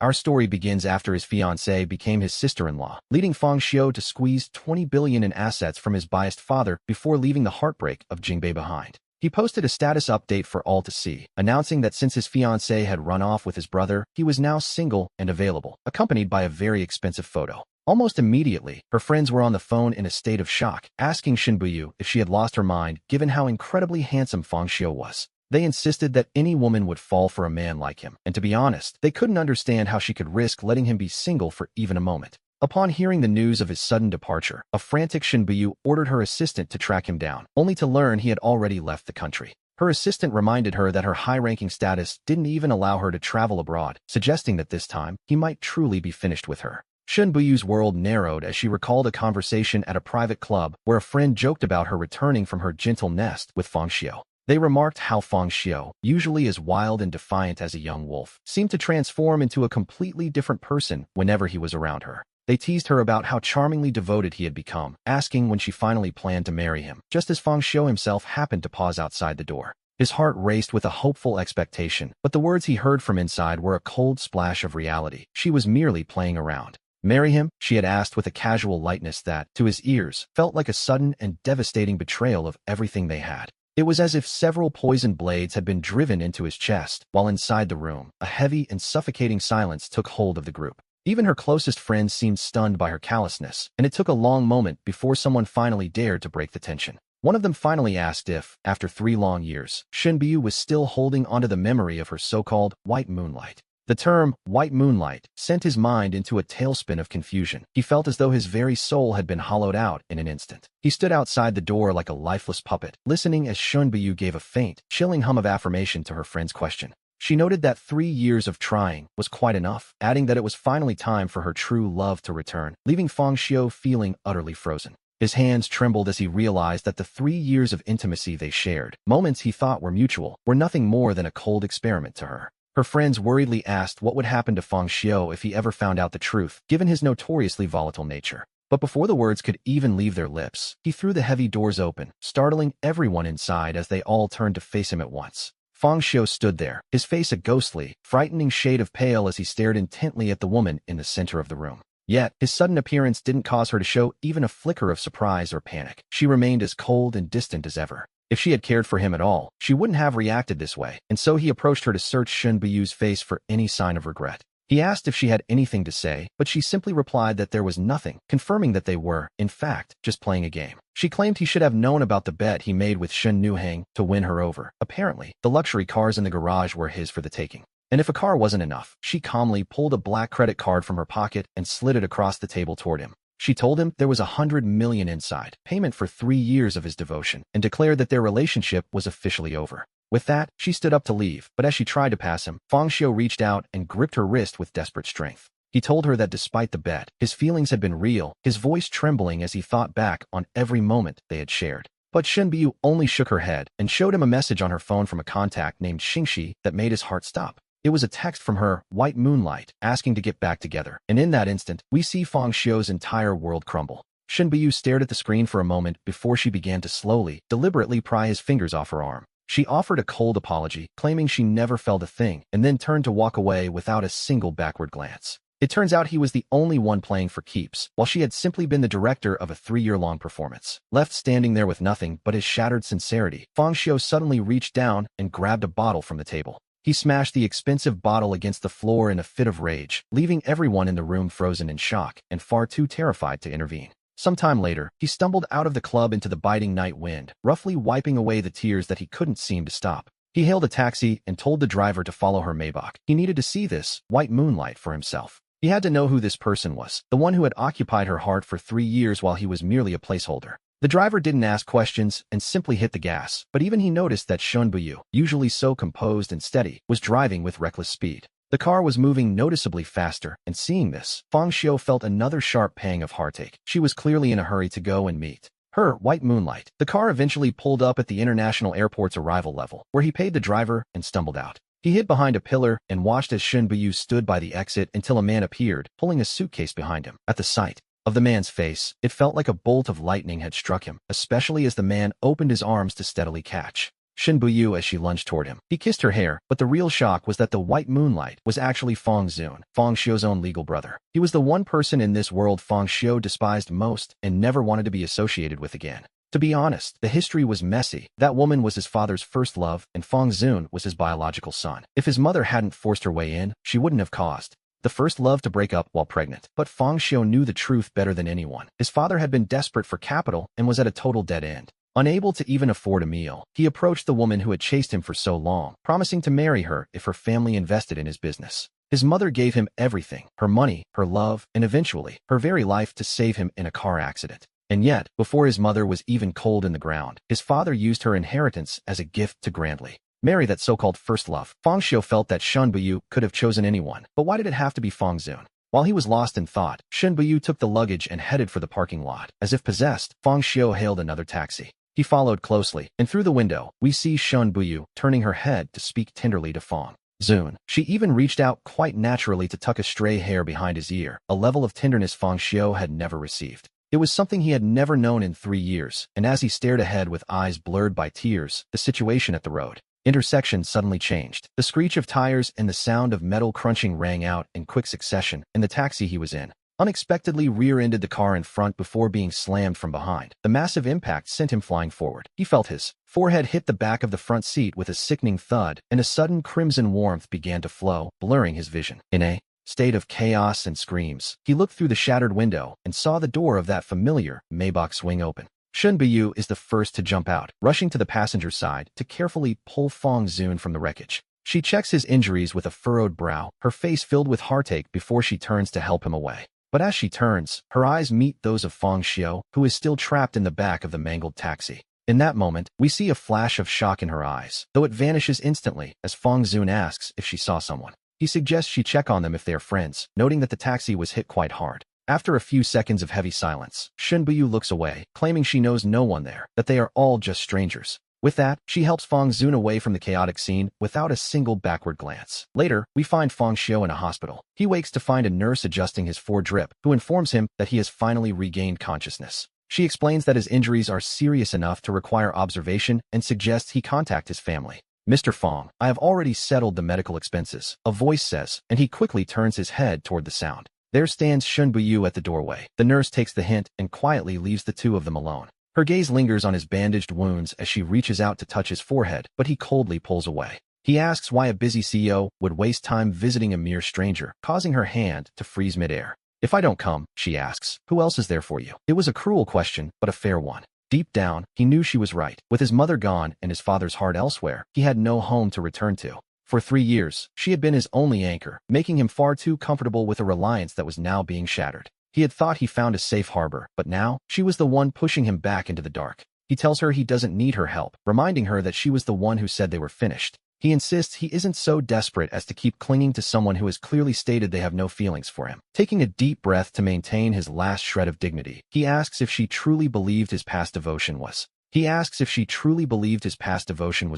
Our story begins after his fiancée became his sister-in-law, leading Fang Xiu to squeeze 20 billion in assets from his biased father before leaving the heartbreak of Jingbei behind. He posted a status update for all to see, announcing that since his fiancée had run off with his brother, he was now single and available, accompanied by a very expensive photo. Almost immediately, her friends were on the phone in a state of shock, asking Shen Buyu if she had lost her mind given how incredibly handsome Fang Xiu was. They insisted that any woman would fall for a man like him, and to be honest, they couldn't understand how she could risk letting him be single for even a moment. Upon hearing the news of his sudden departure, a frantic Shen Buyu ordered her assistant to track him down, only to learn he had already left the country. Her assistant reminded her that her high-ranking status didn't even allow her to travel abroad, suggesting that this time, he might truly be finished with her. Shen Buyu's world narrowed as she recalled a conversation at a private club where a friend joked about her returning from her gentle nest with Fang Xiu. They remarked how Fang Xiu, usually as wild and defiant as a young wolf, seemed to transform into a completely different person whenever he was around her. They teased her about how charmingly devoted he had become, asking when she finally planned to marry him, just as Fang Xiu himself happened to pause outside the door. His heart raced with a hopeful expectation, but the words he heard from inside were a cold splash of reality. She was merely playing around. Marry him? She had asked with a casual lightness that, to his ears, felt like a sudden and devastating betrayal of everything they had. It was as if several poisoned blades had been driven into his chest, while inside the room, a heavy and suffocating silence took hold of the group. Even her closest friends seemed stunned by her callousness, and it took a long moment before someone finally dared to break the tension. One of them finally asked if, after 3 long years, Shen Biyu was still holding onto the memory of her so-called white moonlight. The term, white moonlight, sent his mind into a tailspin of confusion. He felt as though his very soul had been hollowed out in an instant. He stood outside the door like a lifeless puppet, listening as Shen Biyu gave a faint, chilling hum of affirmation to her friend's question. She noted that 3 years of trying was quite enough, adding that it was finally time for her true love to return, leaving Fang Xiu feeling utterly frozen. His hands trembled as he realized that the 3 years of intimacy they shared, moments he thought were mutual, were nothing more than a cold experiment to her. Her friends worriedly asked what would happen to Fang Xiu if he ever found out the truth, given his notoriously volatile nature. But before the words could even leave their lips, he threw the heavy doors open, startling everyone inside as they all turned to face him at once. Fang Xiu stood there, his face a ghostly, frightening shade of pale as he stared intently at the woman in the center of the room. Yet, his sudden appearance didn't cause her to show even a flicker of surprise or panic. She remained as cold and distant as ever. If she had cared for him at all, she wouldn't have reacted this way, and so he approached her to search Shen Biyu's face for any sign of regret. He asked if she had anything to say, but she simply replied that there was nothing, confirming that they were, in fact, just playing a game. She claimed he should have known about the bet he made with Shen Nuhang to win her over. Apparently, the luxury cars in the garage were his for the taking. And if a car wasn't enough, she calmly pulled a black credit card from her pocket and slid it across the table toward him. She told him there was 100 million inside, payment for 3 years of his devotion, and declared that their relationship was officially over. With that, she stood up to leave, but as she tried to pass him, Fang Xiu reached out and gripped her wrist with desperate strength. He told her that despite the bet, his feelings had been real, his voice trembling as he thought back on every moment they had shared. But Shen Biyu only shook her head and showed him a message on her phone from a contact named Xingxi that made his heart stop. It was a text from her, White Moonlight, asking to get back together, and in that instant, we see Fang Xiu's entire world crumble. Shen Biyu stared at the screen for a moment before she began to slowly, deliberately pry his fingers off her arm. She offered a cold apology, claiming she never felt a thing, and then turned to walk away without a single backward glance. It turns out he was the only one playing for keeps, while she had simply been the director of a 3-year-long performance. Left standing there with nothing but his shattered sincerity, Fang Xiu suddenly reached down and grabbed a bottle from the table. He smashed the expensive bottle against the floor in a fit of rage, leaving everyone in the room frozen in shock and far too terrified to intervene. Sometime later, he stumbled out of the club into the biting night wind, roughly wiping away the tears that he couldn't seem to stop. He hailed a taxi and told the driver to follow her Maybach. He needed to see this white moonlight for himself. He had to know who this person was, the one who had occupied her heart for 3 years while he was merely a placeholder. The driver didn't ask questions and simply hit the gas, but even he noticed that Shen Buyu, usually so composed and steady, was driving with reckless speed. The car was moving noticeably faster, and seeing this, Fang Xiu felt another sharp pang of heartache. She was clearly in a hurry to go and meet her white moonlight. The car eventually pulled up at the international airport's arrival level, where he paid the driver and stumbled out. He hid behind a pillar and watched as Shen Buyu stood by the exit until a man appeared, pulling a suitcase behind him. At the sight of the man's face, it felt like a bolt of lightning had struck him, especially as the man opened his arms to steadily catch Shin Buyu as she lunged toward him. He kissed her hair, but the real shock was that the white moonlight was actually Fang Zun, Fang Xiu's own legal brother. He was the one person in this world Fang Xiu despised most and never wanted to be associated with again. To be honest, the history was messy. That woman was his father's first love, and Fang Zun was his biological son. If his mother hadn't forced her way in, she wouldn't have caused the first love to break up while pregnant. But Fang Xiu knew the truth better than anyone. His father had been desperate for capital and was at a total dead end. Unable to even afford a meal, he approached the woman who had chased him for so long, promising to marry her if her family invested in his business. His mother gave him everything, her money, her love, and eventually, her very life to save him in a car accident. And yet, before his mother was even cold in the ground, his father used her inheritance as a gift to grandly marry that so-called first love. Fang Xiu felt that Shen Buyu could have chosen anyone, but why did it have to be Fang Zun? While he was lost in thought, Shen Buyu took the luggage and headed for the parking lot. As if possessed, Fang Xiu hailed another taxi. He followed closely, and through the window, we see Shen Buyu turning her head to speak tenderly to Fang Zun. She even reached out quite naturally to tuck a stray hair behind his ear, a level of tenderness Fang Xiu had never received. It was something he had never known in 3 years, and as he stared ahead with eyes blurred by tears, the situation at the road intersection suddenly changed. The screech of tires and the sound of metal crunching rang out in quick succession, and the taxi he was in unexpectedly rear-ended the car in front before being slammed from behind. The massive impact sent him flying forward. He felt his forehead hit the back of the front seat with a sickening thud, and a sudden crimson warmth began to flow, blurring his vision. In a state of chaos and screams, he looked through the shattered window and saw the door of that familiar Maybach swing open. Shen Buyu is the first to jump out, rushing to the passenger side to carefully pull Fang Zun from the wreckage. She checks his injuries with a furrowed brow, her face filled with heartache before she turns to help him away. But as she turns, her eyes meet those of Fang Xiu, who is still trapped in the back of the mangled taxi. In that moment, we see a flash of shock in her eyes, though it vanishes instantly as Fang Zun asks if she saw someone. He suggests she check on them if they are friends, noting that the taxi was hit quite hard. After a few seconds of heavy silence, Shen Buyu looks away, claiming she knows no one there, that they are all just strangers. With that, she helps Fang Zun away from the chaotic scene without a single backward glance. Later, we find Fang Xiu in a hospital. He wakes to find a nurse adjusting his foredrip, who informs him that he has finally regained consciousness. She explains that his injuries are serious enough to require observation and suggests he contact his family. Mr. Fang, I have already settled the medical expenses, a voice says, and he quickly turns his head toward the sound. There stands Shen Buyu at the doorway. The nurse takes the hint and quietly leaves the two of them alone. Her gaze lingers on his bandaged wounds as she reaches out to touch his forehead, but he coldly pulls away. He asks why a busy CEO would waste time visiting a mere stranger, causing her hand to freeze midair. If I don't come, she asks, who else is there for you? It was a cruel question, but a fair one. Deep down, he knew she was right. With his mother gone and his father's heart elsewhere, he had no home to return to. For 3 years, she had been his only anchor, making him far too comfortable with a reliance that was now being shattered. He had thought he found a safe harbor, but now, she was the one pushing him back into the dark. He tells her he doesn't need her help, reminding her that she was the one who said they were finished. He insists he isn't so desperate as to keep clinging to someone who has clearly stated they have no feelings for him. Taking a deep breath to maintain his last shred of dignity, he asks if she truly believed his past devotion was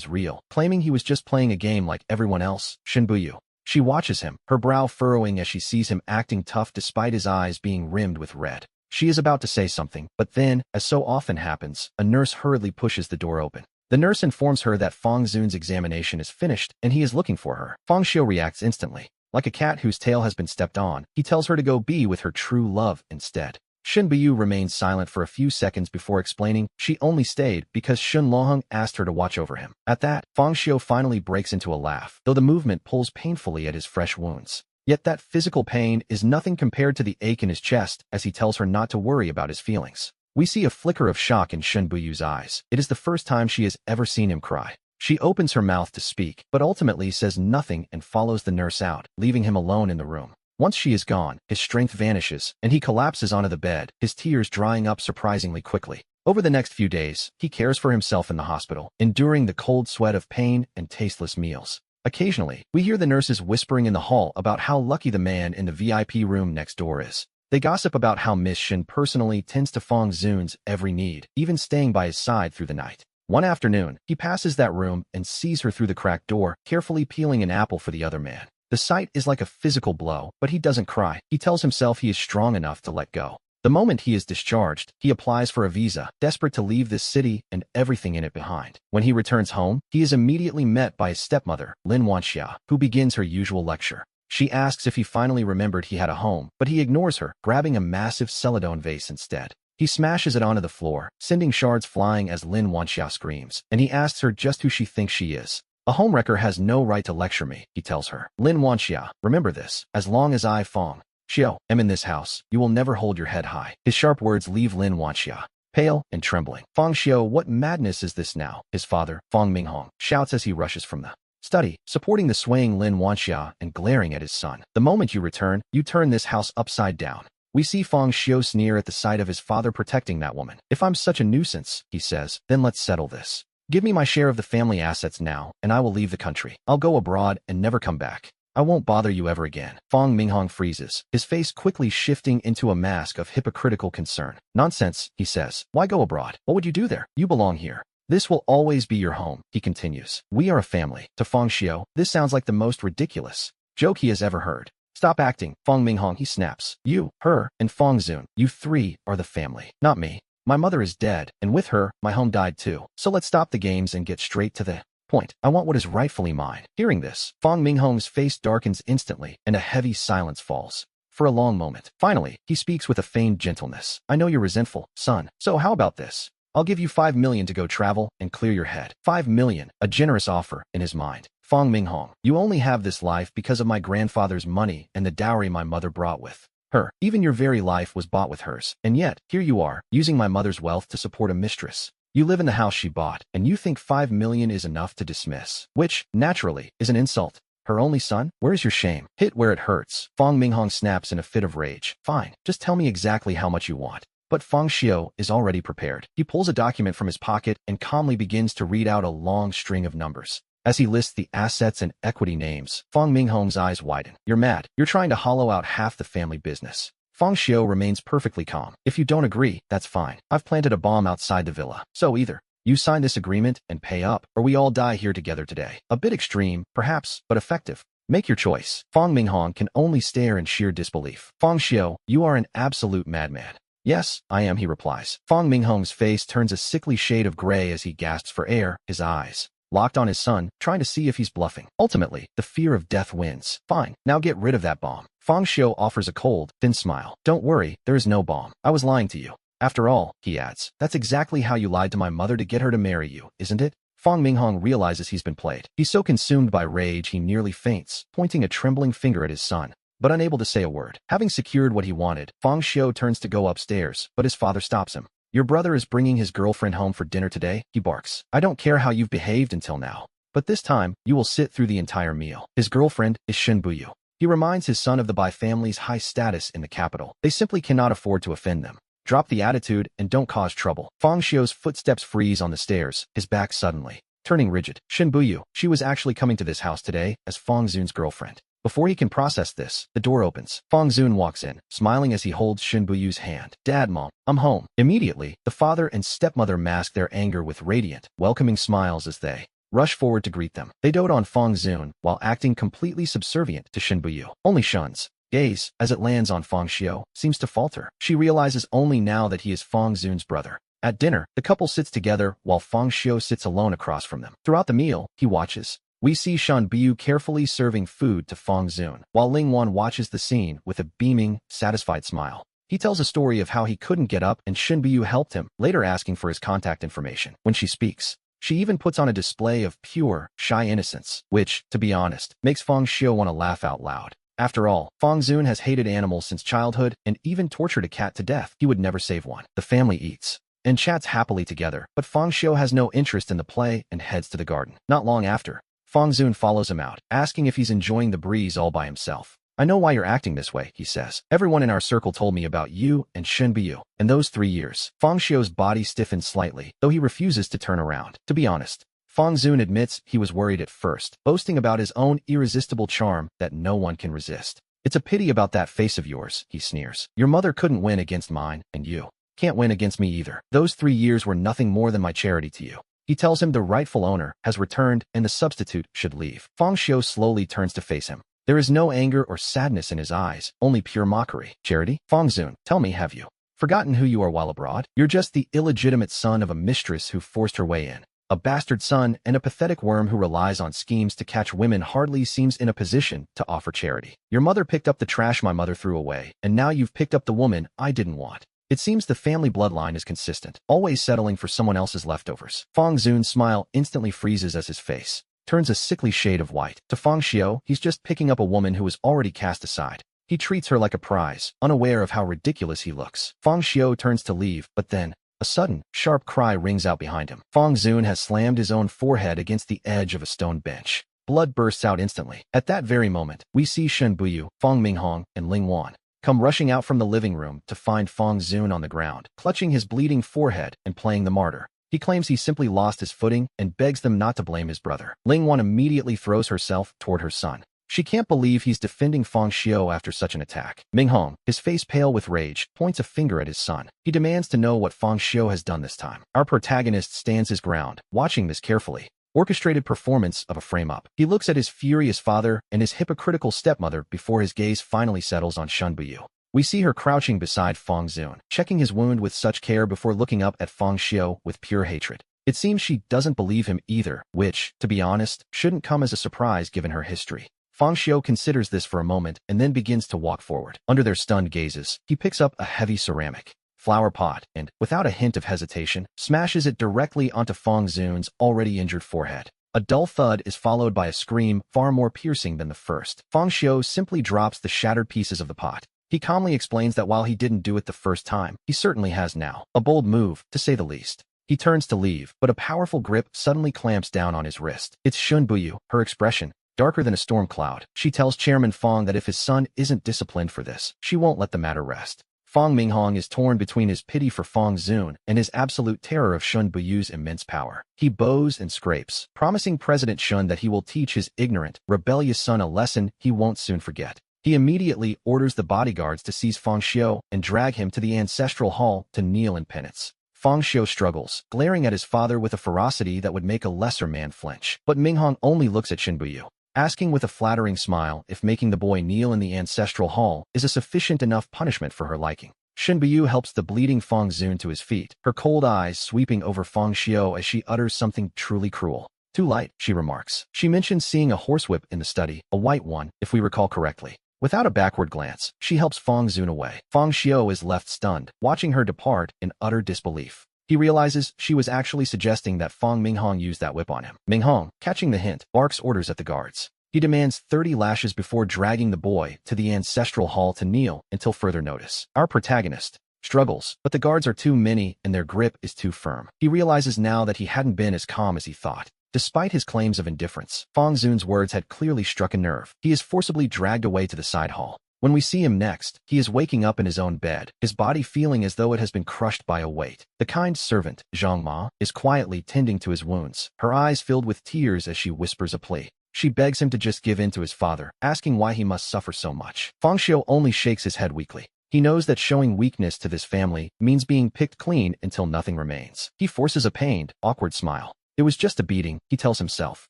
real, claiming he was just playing a game like everyone else. Shen Buyu. She watches him, her brow furrowing as she sees him acting tough despite his eyes being rimmed with red. She is about to say something, but then, as so often happens, a nurse hurriedly pushes the door open. The nurse informs her that Fang Zun's examination is finished and he is looking for her. Fang Xiu reacts instantly. Like a cat whose tail has been stepped on, he tells her to go be with her true love instead. Shen Buyu remains silent for a few seconds before explaining she only stayed because Shun Loheng asked her to watch over him. At that, Fang Xiu finally breaks into a laugh, though the movement pulls painfully at his fresh wounds. Yet that physical pain is nothing compared to the ache in his chest as he tells her not to worry about his feelings. We see a flicker of shock in Shen Buyu's eyes. It is the first time she has ever seen him cry. She opens her mouth to speak, but ultimately says nothing and follows the nurse out, leaving him alone in the room. Once she is gone, his strength vanishes, and he collapses onto the bed, his tears drying up surprisingly quickly. Over the next few days, he cares for himself in the hospital, enduring the cold sweat of pain and tasteless meals. Occasionally, we hear the nurses whispering in the hall about how lucky the man in the VIP room next door is. They gossip about how Miss Shin personally tends to Fang Zun's every need, even staying by his side through the night. One afternoon, he passes that room and sees her through the cracked door, carefully peeling an apple for the other man. The sight is like a physical blow, but he doesn't cry. He tells himself he is strong enough to let go. The moment he is discharged, he applies for a visa, desperate to leave this city and everything in it behind. When he returns home, he is immediately met by his stepmother, Lin Wanxia, who begins her usual lecture. She asks if he finally remembered he had a home, but he ignores her, grabbing a massive celadon vase instead. He smashes it onto the floor, sending shards flying as Lin Wanxia screams, and he asks her just who she thinks she is. A homewrecker has no right to lecture me, he tells her. Lin Wanxia, remember this, as long as I, Fong Xiao, am in this house, you will never hold your head high. His sharp words leave Lin Wanxia pale and trembling. Fong Xiao, what madness is this now? His father, Fong Minghong, shouts as he rushes from the study, supporting the swaying Lin Wanxia and glaring at his son. The moment you return, you turn this house upside down. We see Fong Xiao sneer at the sight of his father protecting that woman. If I'm such a nuisance, he says, then let's settle this. Give me my share of the family assets now, and I will leave the country. I'll go abroad and never come back. I won't bother you ever again. Fong Minghong freezes, his face quickly shifting into a mask of hypocritical concern. Nonsense, he says. Why go abroad? What would you do there? You belong here. This will always be your home, he continues. We are a family. To Fong Xiao, this sounds like the most ridiculous joke he has ever heard. Stop acting, Fong Minghong, he snaps. You, her, and Fong Zun, you three are the family, not me. My mother is dead, and with her, my home died too. So let's stop the games and get straight to the point. I want what is rightfully mine. Hearing this, Fong Minghong's face darkens instantly, and a heavy silence falls. For a long moment. Finally, he speaks with a feigned gentleness. I know you're resentful, son. So how about this? I'll give you 5 million to go travel and clear your head. 5 million, a generous offer in his mind. Fong Minghong, you only have this life because of my grandfather's money and the dowry my mother brought with her. Even your very life was bought with hers. And yet, here you are, using my mother's wealth to support a mistress. You live in the house she bought, and you think 5 million is enough to dismiss. Which, naturally, is an insult. Her only son? Where's your shame? Hit where it hurts. Fong Minghong snaps in a fit of rage. Fine, just tell me exactly how much you want. But Fong Xiao is already prepared. He pulls a document from his pocket and calmly begins to read out a long string of numbers. As he lists the assets and equity names, Fong Minghong's eyes widen. You're mad. You're trying to hollow out half the family business. Fong Xiao remains perfectly calm. If you don't agree, that's fine. I've planted a bomb outside the villa. So either you sign this agreement and pay up, or we all die here together today. A bit extreme, perhaps, but effective. Make your choice. Fong Minghong can only stare in sheer disbelief. Fong Xiao, you are an absolute madman. Yes, I am, he replies. Fong Minghong's face turns a sickly shade of gray as he gasps for air, his eyes locked on his son, trying to see if he's bluffing. Ultimately, the fear of death wins. Fine, now get rid of that bomb. Fong Xiao offers a cold, thin smile. Don't worry, there is no bomb. I was lying to you. After all, he adds, that's exactly how you lied to my mother to get her to marry you, isn't it? Fong Minghong realizes he's been played. He's so consumed by rage he nearly faints, pointing a trembling finger at his son. But unable to say a word. Having secured what he wanted, Fong Xiao turns to go upstairs, but his father stops him. Your brother is bringing his girlfriend home for dinner today, he barks. I don't care how you've behaved until now, but this time, you will sit through the entire meal. His girlfriend is Shen Buyu. He reminds his son of the Bai family's high status in the capital. They simply cannot afford to offend them. Drop the attitude and don't cause trouble. Fong Xiao's footsteps freeze on the stairs, his back suddenly turning rigid. Shen Buyu, she was actually coming to this house today as Fong Zun's girlfriend. Before he can process this, the door opens. Fong Zun walks in, smiling as he holds Shen Buyu's hand. Dad, Mom, I'm home. Immediately, the father and stepmother mask their anger with radiant, welcoming smiles as they rush forward to greet them. They dote on Fong Zun while acting completely subservient to Shen Buyu. Only Shen's gaze, as it lands on Fong Xiao, seems to falter. She realizes only now that he is Fong Zun's brother. At dinner, the couple sits together while Fong Xiao sits alone across from them. Throughout the meal, he watches. We see Shen Buyu carefully serving food to Fong Zun, while Ling Wan watches the scene with a beaming, satisfied smile. He tells a story of how he couldn't get up and Shen Buyu helped him, later asking for his contact information. When she speaks, she even puts on a display of pure, shy innocence, which, to be honest, makes Fong Xiao want to laugh out loud. After all, Fong Zun has hated animals since childhood and even tortured a cat to death. He would never save one. The family eats and chats happily together, but Fong Xiao has no interest in the play and heads to the garden. Not long after, Fong Zun follows him out, asking if he's enjoying the breeze all by himself. I know why you're acting this way, he says. Everyone in our circle told me about you and Shen Buyu. In those 3 years, Fong Xiao's body stiffens slightly, though he refuses to turn around. To be honest, Fong Zun admits he was worried at first, boasting about his own irresistible charm that no one can resist. It's a pity about that face of yours, he sneers. Your mother couldn't win against mine, and you can't win against me either. Those 3 years were nothing more than my charity to you. He tells him the rightful owner has returned and the substitute should leave. Fong Xiao slowly turns to face him. There is no anger or sadness in his eyes, only pure mockery. Charity? Fong Zun, tell me, have you Forgotten who you are while abroad? You're just the illegitimate son of a mistress who forced her way in. A bastard son and a pathetic worm who relies on schemes to catch women hardly seems in a position to offer charity. Your mother picked up the trash my mother threw away, and now you've picked up the woman I didn't want. It seems the family bloodline is consistent, always settling for someone else's leftovers. Fang Zun's smile instantly freezes as his face turns a sickly shade of white. To Fang Xiao, he's just picking up a woman who was already cast aside. He treats her like a prize, unaware of how ridiculous he looks. Fang Xiao turns to leave, but then, a sudden, sharp cry rings out behind him. Fang Zun has slammed his own forehead against the edge of a stone bench. Blood bursts out instantly. At that very moment, we see Shen Buyu, Fang Minghong, and Ling Wan come rushing out from the living room to find Fang Zun on the ground, clutching his bleeding forehead and playing the martyr. He claims he simply lost his footing and begs them not to blame his brother. Ling Wan immediately throws herself toward her son. She can't believe he's defending Fang Xiao after such an attack. Minghong, his face pale with rage, points a finger at his son. He demands to know what Fang Xiao has done this time. Our protagonist stands his ground, watching this carefully. Orchestrated performance of a frame-up. He looks at his furious father and his hypocritical stepmother before his gaze finally settles on Shen Buyu. We see her crouching beside Fang Zun, checking his wound with such care before looking up at Fang Xiao with pure hatred. It seems she doesn't believe him either, which, to be honest, shouldn't come as a surprise given her history. Fang Xiao considers this for a moment and then begins to walk forward. Under their stunned gazes, he picks up a heavy ceramic flower pot and, without a hint of hesitation, smashes it directly onto Fang Zun's already injured forehead. A dull thud is followed by a scream far more piercing than the first. Fang Xiao simply drops the shattered pieces of the pot. He calmly explains that while he didn't do it the first time, he certainly has now. A bold move, to say the least. He turns to leave, but a powerful grip suddenly clamps down on his wrist. It's Shen Buyu, her expression darker than a storm cloud. She tells Chairman Fang that if his son isn't disciplined for this, she won't let the matter rest. Fang Minghong is torn between his pity for Fang Zun and his absolute terror of Shen Buyu's immense power. He bows and scrapes, promising President Shen that he will teach his ignorant, rebellious son a lesson he won't soon forget. He immediately orders the bodyguards to seize Fang Xiao and drag him to the ancestral hall to kneel in penance. Fang Xiao struggles, glaring at his father with a ferocity that would make a lesser man flinch. But Minghong only looks at Shen Buyu, asking with a flattering smile if making the boy kneel in the ancestral hall is a sufficient enough punishment for her liking. Shen Buyu helps the bleeding Fang Zun to his feet, her cold eyes sweeping over Fang Xiao as she utters something truly cruel. Too light, she remarks. She mentions seeing a horsewhip in the study, a white one, if we recall correctly. Without a backward glance, she helps Fang Zun away. Fang Xiao is left stunned, watching her depart in utter disbelief. He realizes she was actually suggesting that Fang Minghong use that whip on him. Minghong, catching the hint, barks orders at the guards. He demands 30 lashes before dragging the boy to the ancestral hall to kneel until further notice. Our protagonist struggles, but the guards are too many and their grip is too firm. He realizes now that he hadn't been as calm as he thought. Despite his claims of indifference, Fang Zun's words had clearly struck a nerve. He is forcibly dragged away to the side hall. When we see him next, he is waking up in his own bed, his body feeling as though it has been crushed by a weight. The kind servant, Zhang Ma, is quietly tending to his wounds, her eyes filled with tears as she whispers a plea. She begs him to just give in to his father, asking why he must suffer so much. Fang Xiao only shakes his head weakly. He knows that showing weakness to this family means being picked clean until nothing remains. He forces a pained, awkward smile. It was just a beating, he tells himself.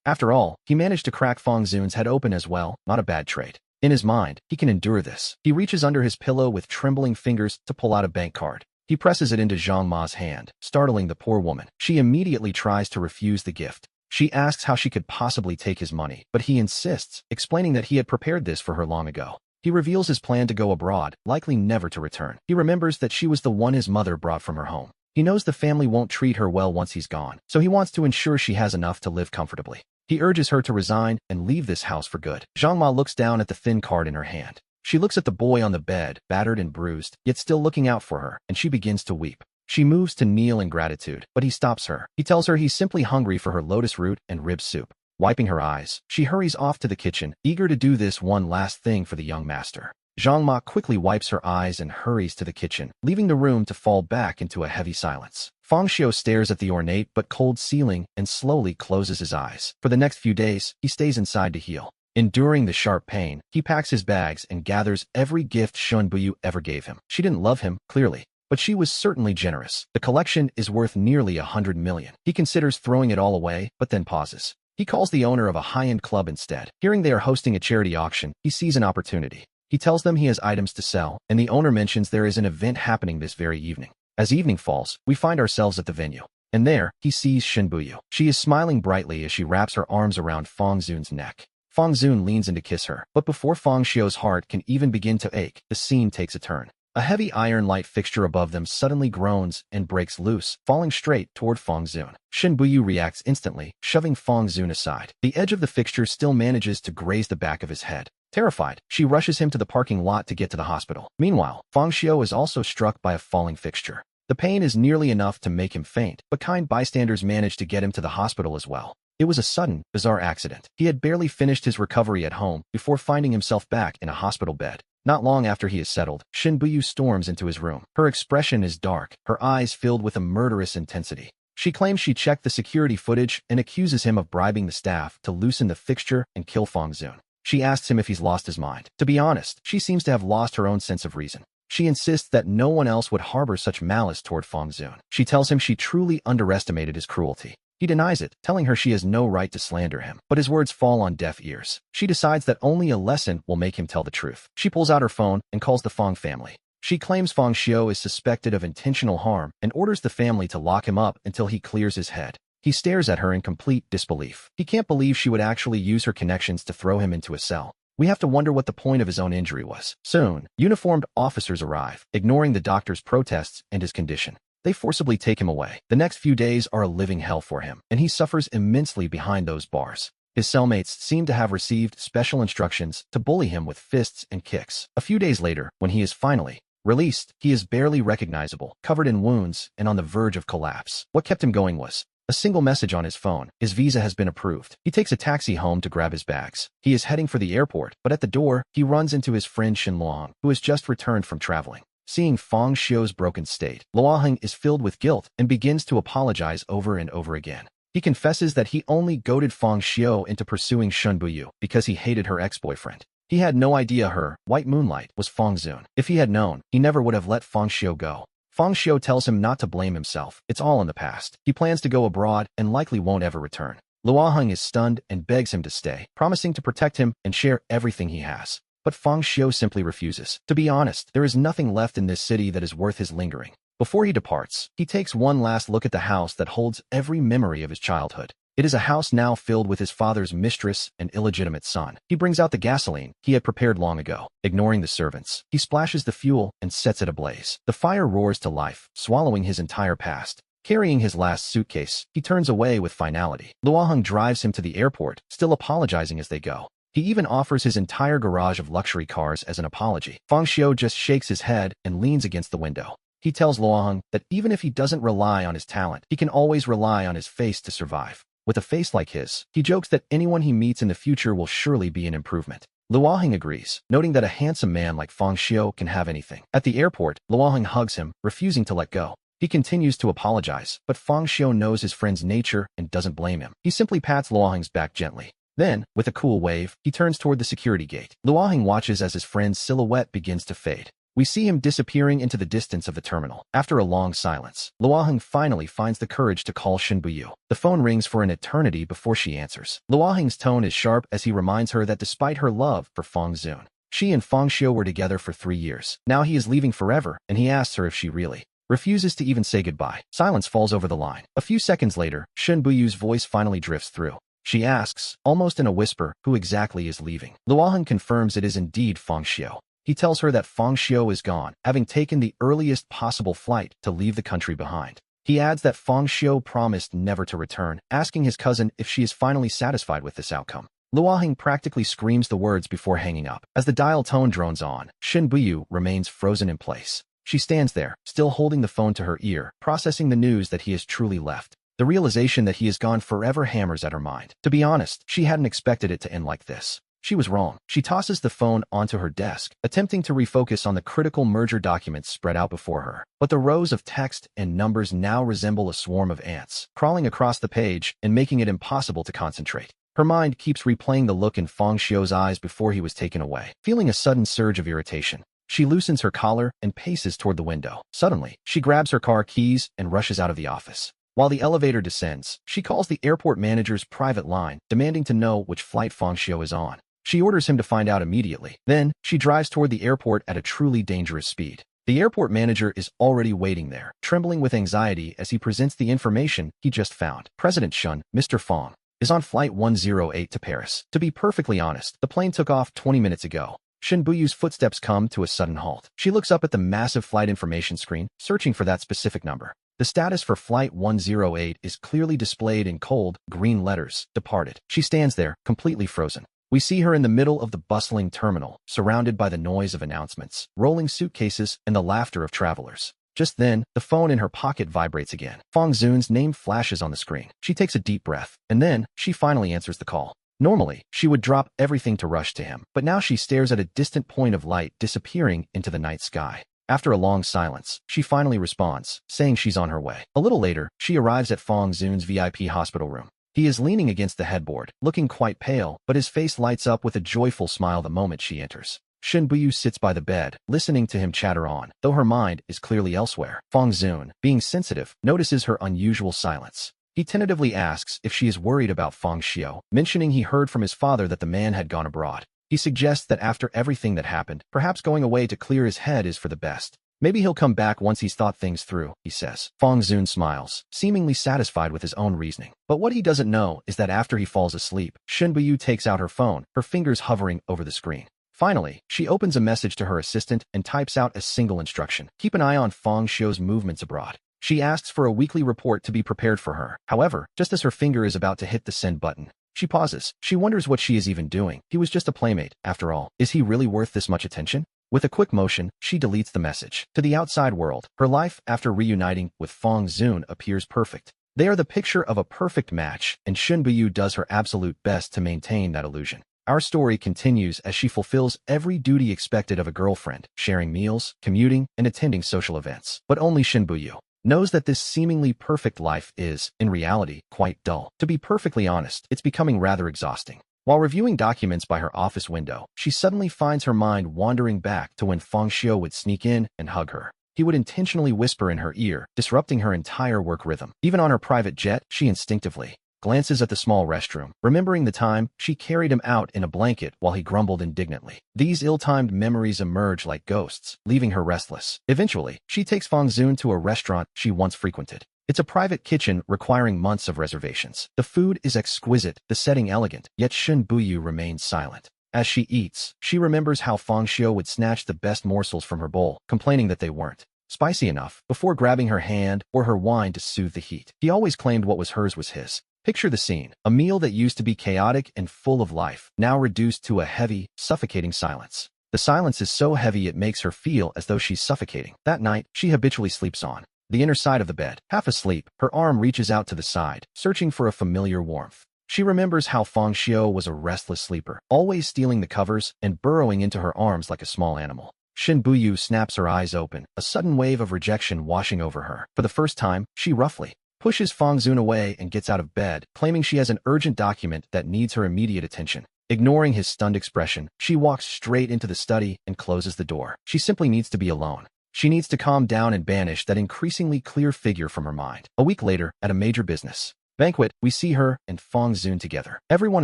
After all, he managed to crack Fang Zun's head open as well, not a bad trade. In his mind, he can endure this. He reaches under his pillow with trembling fingers to pull out a bank card. He presses it into Zhang Ma's hand, startling the poor woman. She immediately tries to refuse the gift. She asks how she could possibly take his money, but he insists, explaining that he had prepared this for her long ago. He reveals his plan to go abroad, likely never to return. He remembers that she was the one his mother brought from her home. He knows the family won't treat her well once he's gone, so he wants to ensure she has enough to live comfortably. He urges her to resign and leave this house for good. Zhang Ma looks down at the thin card in her hand. She looks at the boy on the bed, battered and bruised, yet still looking out for her, and she begins to weep. She moves to kneel in gratitude, but he stops her. He tells her he's simply hungry for her lotus root and rib soup. Wiping her eyes, she hurries off to the kitchen, eager to do this one last thing for the young master. Zhang Ma quickly wipes her eyes and hurries to the kitchen, leaving the room to fall back into a heavy silence. Fang Xiao stares at the ornate but cold ceiling and slowly closes his eyes. For the next few days, he stays inside to heal. Enduring the sharp pain, he packs his bags and gathers every gift Shen Buyu ever gave him. She didn't love him, clearly, but she was certainly generous. The collection is worth nearly 100 million. He considers throwing it all away, but then pauses. He calls the owner of a high-end club instead. Hearing they are hosting a charity auction, he sees an opportunity. He tells them he has items to sell, and the owner mentions there is an event happening this very evening. As evening falls, we find ourselves at the venue. And there, he sees Shin Buyu. She is smiling brightly as she wraps her arms around Fong Zun's neck. Fong Zun leans in to kiss her, but before Fong Xiu's heart can even begin to ache, the scene takes a turn. A heavy iron light fixture above them suddenly groans and breaks loose, falling straight toward Fong Zun. Shin Buyu reacts instantly, shoving Fong Zun aside. The edge of the fixture still manages to graze the back of his head. Terrified, she rushes him to the parking lot to get to the hospital. Meanwhile, Fong Xiu is also struck by a falling fixture. The pain is nearly enough to make him faint, but kind bystanders manage to get him to the hospital as well. It was a sudden, bizarre accident. He had barely finished his recovery at home before finding himself back in a hospital bed. Not long after he is settled, Shin Buyu storms into his room. Her expression is dark, her eyes filled with a murderous intensity. She claims she checked the security footage and accuses him of bribing the staff to loosen the fixture and kill Fong Zun. She asks him if he's lost his mind. To be honest, she seems to have lost her own sense of reason. She insists that no one else would harbor such malice toward Fong Zun. She tells him she truly underestimated his cruelty. He denies it, telling her she has no right to slander him, but his words fall on deaf ears. She decides that only a lesson will make him tell the truth. She pulls out her phone and calls the Fong family. She claims Fong Xiu is suspected of intentional harm and orders the family to lock him up until he clears his head. He stares at her in complete disbelief. He can't believe she would actually use her connections to throw him into a cell. We have to wonder what the point of his own injury was. Soon, uniformed officers arrive, ignoring the doctor's protests and his condition. They forcibly take him away. The next few days are a living hell for him, and he suffers immensely behind those bars. His cellmates seem to have received special instructions to bully him with fists and kicks. A few days later, when he is finally released, he is barely recognizable, covered in wounds, and on the verge of collapse. What kept him going was a single message on his phone. His visa has been approved. He takes a taxi home to grab his bags. He is heading for the airport, but at the door, he runs into his friend Shin Luohang, who has just returned from traveling. Seeing Fong Xiu's broken state, Luohang is filled with guilt and begins to apologize over and over again. He confesses that he only goaded Fong Xiu into pursuing Shin Buyu because he hated her ex-boyfriend. He had no idea her, White Moonlight, was Fong Zun. If he had known, he never would have let Fong Xiu go. Fong Xiu tells him not to blame himself. It's all in the past. He plans to go abroad and likely won't ever return. Luohang is stunned and begs him to stay, promising to protect him and share everything he has. But Fong Xiu simply refuses. To be honest, there is nothing left in this city that is worth his lingering. Before he departs, he takes one last look at the house that holds every memory of his childhood. It is a house now filled with his father's mistress and illegitimate son. He brings out the gasoline he had prepared long ago. Ignoring the servants, he splashes the fuel and sets it ablaze. The fire roars to life, swallowing his entire past. Carrying his last suitcase, he turns away with finality. Luohang drives him to the airport, still apologizing as they go. He even offers his entire garage of luxury cars as an apology. Fong Xiu just shakes his head and leans against the window. He tells Luohang that even if he doesn't rely on his talent, he can always rely on his face to survive. With a face like his, he jokes that anyone he meets in the future will surely be an improvement. Luohang agrees, noting that a handsome man like Fong Xiu can have anything. At the airport, Luohang hugs him, refusing to let go. He continues to apologize, but Fong Xiu knows his friend's nature and doesn't blame him. He simply pats Luohang's back gently. Then, with a cool wave, he turns toward the security gate. Luohang watches as his friend's silhouette begins to fade. We see him disappearing into the distance of the terminal. After a long silence, Luohang finally finds the courage to call Shin Buyu. The phone rings for an eternity before she answers. Luohang's tone is sharp as he reminds her that despite her love for Fong Zun, she and Fong Xiu were together for 3 years. Now he is leaving forever, and he asks her if she really refuses to even say goodbye. Silence falls over the line. A few seconds later, Shin Buyu's voice finally drifts through. She asks, almost in a whisper, who exactly is leaving. Luohang confirms it is indeed Fong Xiu. He tells her that Fong Xiu is gone, having taken the earliest possible flight to leave the country behind. He adds that Fong Xiu promised never to return, asking his cousin if she is finally satisfied with this outcome. Luohang practically screams the words before hanging up. As the dial tone drones on, Shin Buyu remains frozen in place. She stands there, still holding the phone to her ear, processing the news that he has truly left. The realization that he is gone forever hammers at her mind. To be honest, she hadn't expected it to end like this. She was wrong. She tosses the phone onto her desk, attempting to refocus on the critical merger documents spread out before her. But the rows of text and numbers now resemble a swarm of ants, crawling across the page and making it impossible to concentrate. Her mind keeps replaying the look in Fong Xiu's eyes before he was taken away. Feeling a sudden surge of irritation, she loosens her collar and paces toward the window. Suddenly, she grabs her car keys and rushes out of the office. While the elevator descends, she calls the airport manager's private line, demanding to know which flight Fong Xiu is on. She orders him to find out immediately. Then, she drives toward the airport at a truly dangerous speed. The airport manager is already waiting there, trembling with anxiety as he presents the information he just found. President Shun, Mr. Fong, is on Flight 108 to Paris. To be perfectly honest, the plane took off 20 minutes ago. Shin Buyu's footsteps come to a sudden halt. She looks up at the massive flight information screen, searching for that specific number. The status for Flight 108 is clearly displayed in cold, green letters, departed. She stands there, completely frozen. We see her in the middle of the bustling terminal, surrounded by the noise of announcements, rolling suitcases, and the laughter of travelers. Just then, the phone in her pocket vibrates again. Fong Zun's name flashes on the screen. She takes a deep breath, and then, she finally answers the call. Normally, she would drop everything to rush to him, but now she stares at a distant point of light disappearing into the night sky. After a long silence, she finally responds, saying she's on her way. A little later, she arrives at Fong Zun's VIP hospital room. He is leaning against the headboard, looking quite pale, but his face lights up with a joyful smile the moment she enters. Shin Buyu sits by the bed, listening to him chatter on, though her mind is clearly elsewhere. Fong Zun, being sensitive, notices her unusual silence. He tentatively asks if she is worried about Fong Xiao, mentioning he heard from his father that the man had gone abroad. He suggests that after everything that happened, perhaps going away to clear his head is for the best. Maybe he'll come back once he's thought things through, he says. Fong Zun smiles, seemingly satisfied with his own reasoning. But what he doesn't know is that after he falls asleep, Shin Buyu takes out her phone, her fingers hovering over the screen. Finally, she opens a message to her assistant and types out a single instruction. Keep an eye on Fong Xiao's movements abroad. She asks for a weekly report to be prepared for her. However, just as her finger is about to hit the send button, she pauses. She wonders what she is even doing. He was just a playmate, after all. Is he really worth this much attention? With a quick motion, she deletes the message. To the outside world, her life after reuniting with Fong Zun appears perfect. They are the picture of a perfect match, and Shin Buyu does her absolute best to maintain that illusion. Our story continues as she fulfills every duty expected of a girlfriend, sharing meals, commuting, and attending social events. But only Shin Buyu knows that this seemingly perfect life is, in reality, quite dull. To be perfectly honest, it's becoming rather exhausting. While reviewing documents by her office window, she suddenly finds her mind wandering back to when Fong Xiao would sneak in and hug her. He would intentionally whisper in her ear, disrupting her entire work rhythm. Even on her private jet, she instinctively glances at the small restroom, remembering the time she carried him out in a blanket while he grumbled indignantly. These ill-timed memories emerge like ghosts, leaving her restless. Eventually, she takes Fong Zun to a restaurant she once frequented. It's a private kitchen requiring months of reservations. The food is exquisite, the setting elegant, yet Shin Buyu remains silent. As she eats, she remembers how Fong Xiao would snatch the best morsels from her bowl, complaining that they weren't spicy enough, before grabbing her hand or her wine to soothe the heat. He always claimed what was hers was his. Picture the scene. A meal that used to be chaotic and full of life, now reduced to a heavy, suffocating silence. The silence is so heavy it makes her feel as though she's suffocating. That night, she habitually sleeps on the inner side of the bed. Half asleep, her arm reaches out to the side, searching for a familiar warmth. She remembers how Fong Xiao was a restless sleeper, always stealing the covers and burrowing into her arms like a small animal. Shin Buyu snaps her eyes open, a sudden wave of rejection washing over her. For the first time, she roughly pushes Fong Zun away and gets out of bed, claiming she has an urgent document that needs her immediate attention. Ignoring his stunned expression, she walks straight into the study and closes the door. She simply needs to be alone. She needs to calm down and banish that increasingly clear figure from her mind. A week later, at a major business banquet, we see her and Fong Zun together. Everyone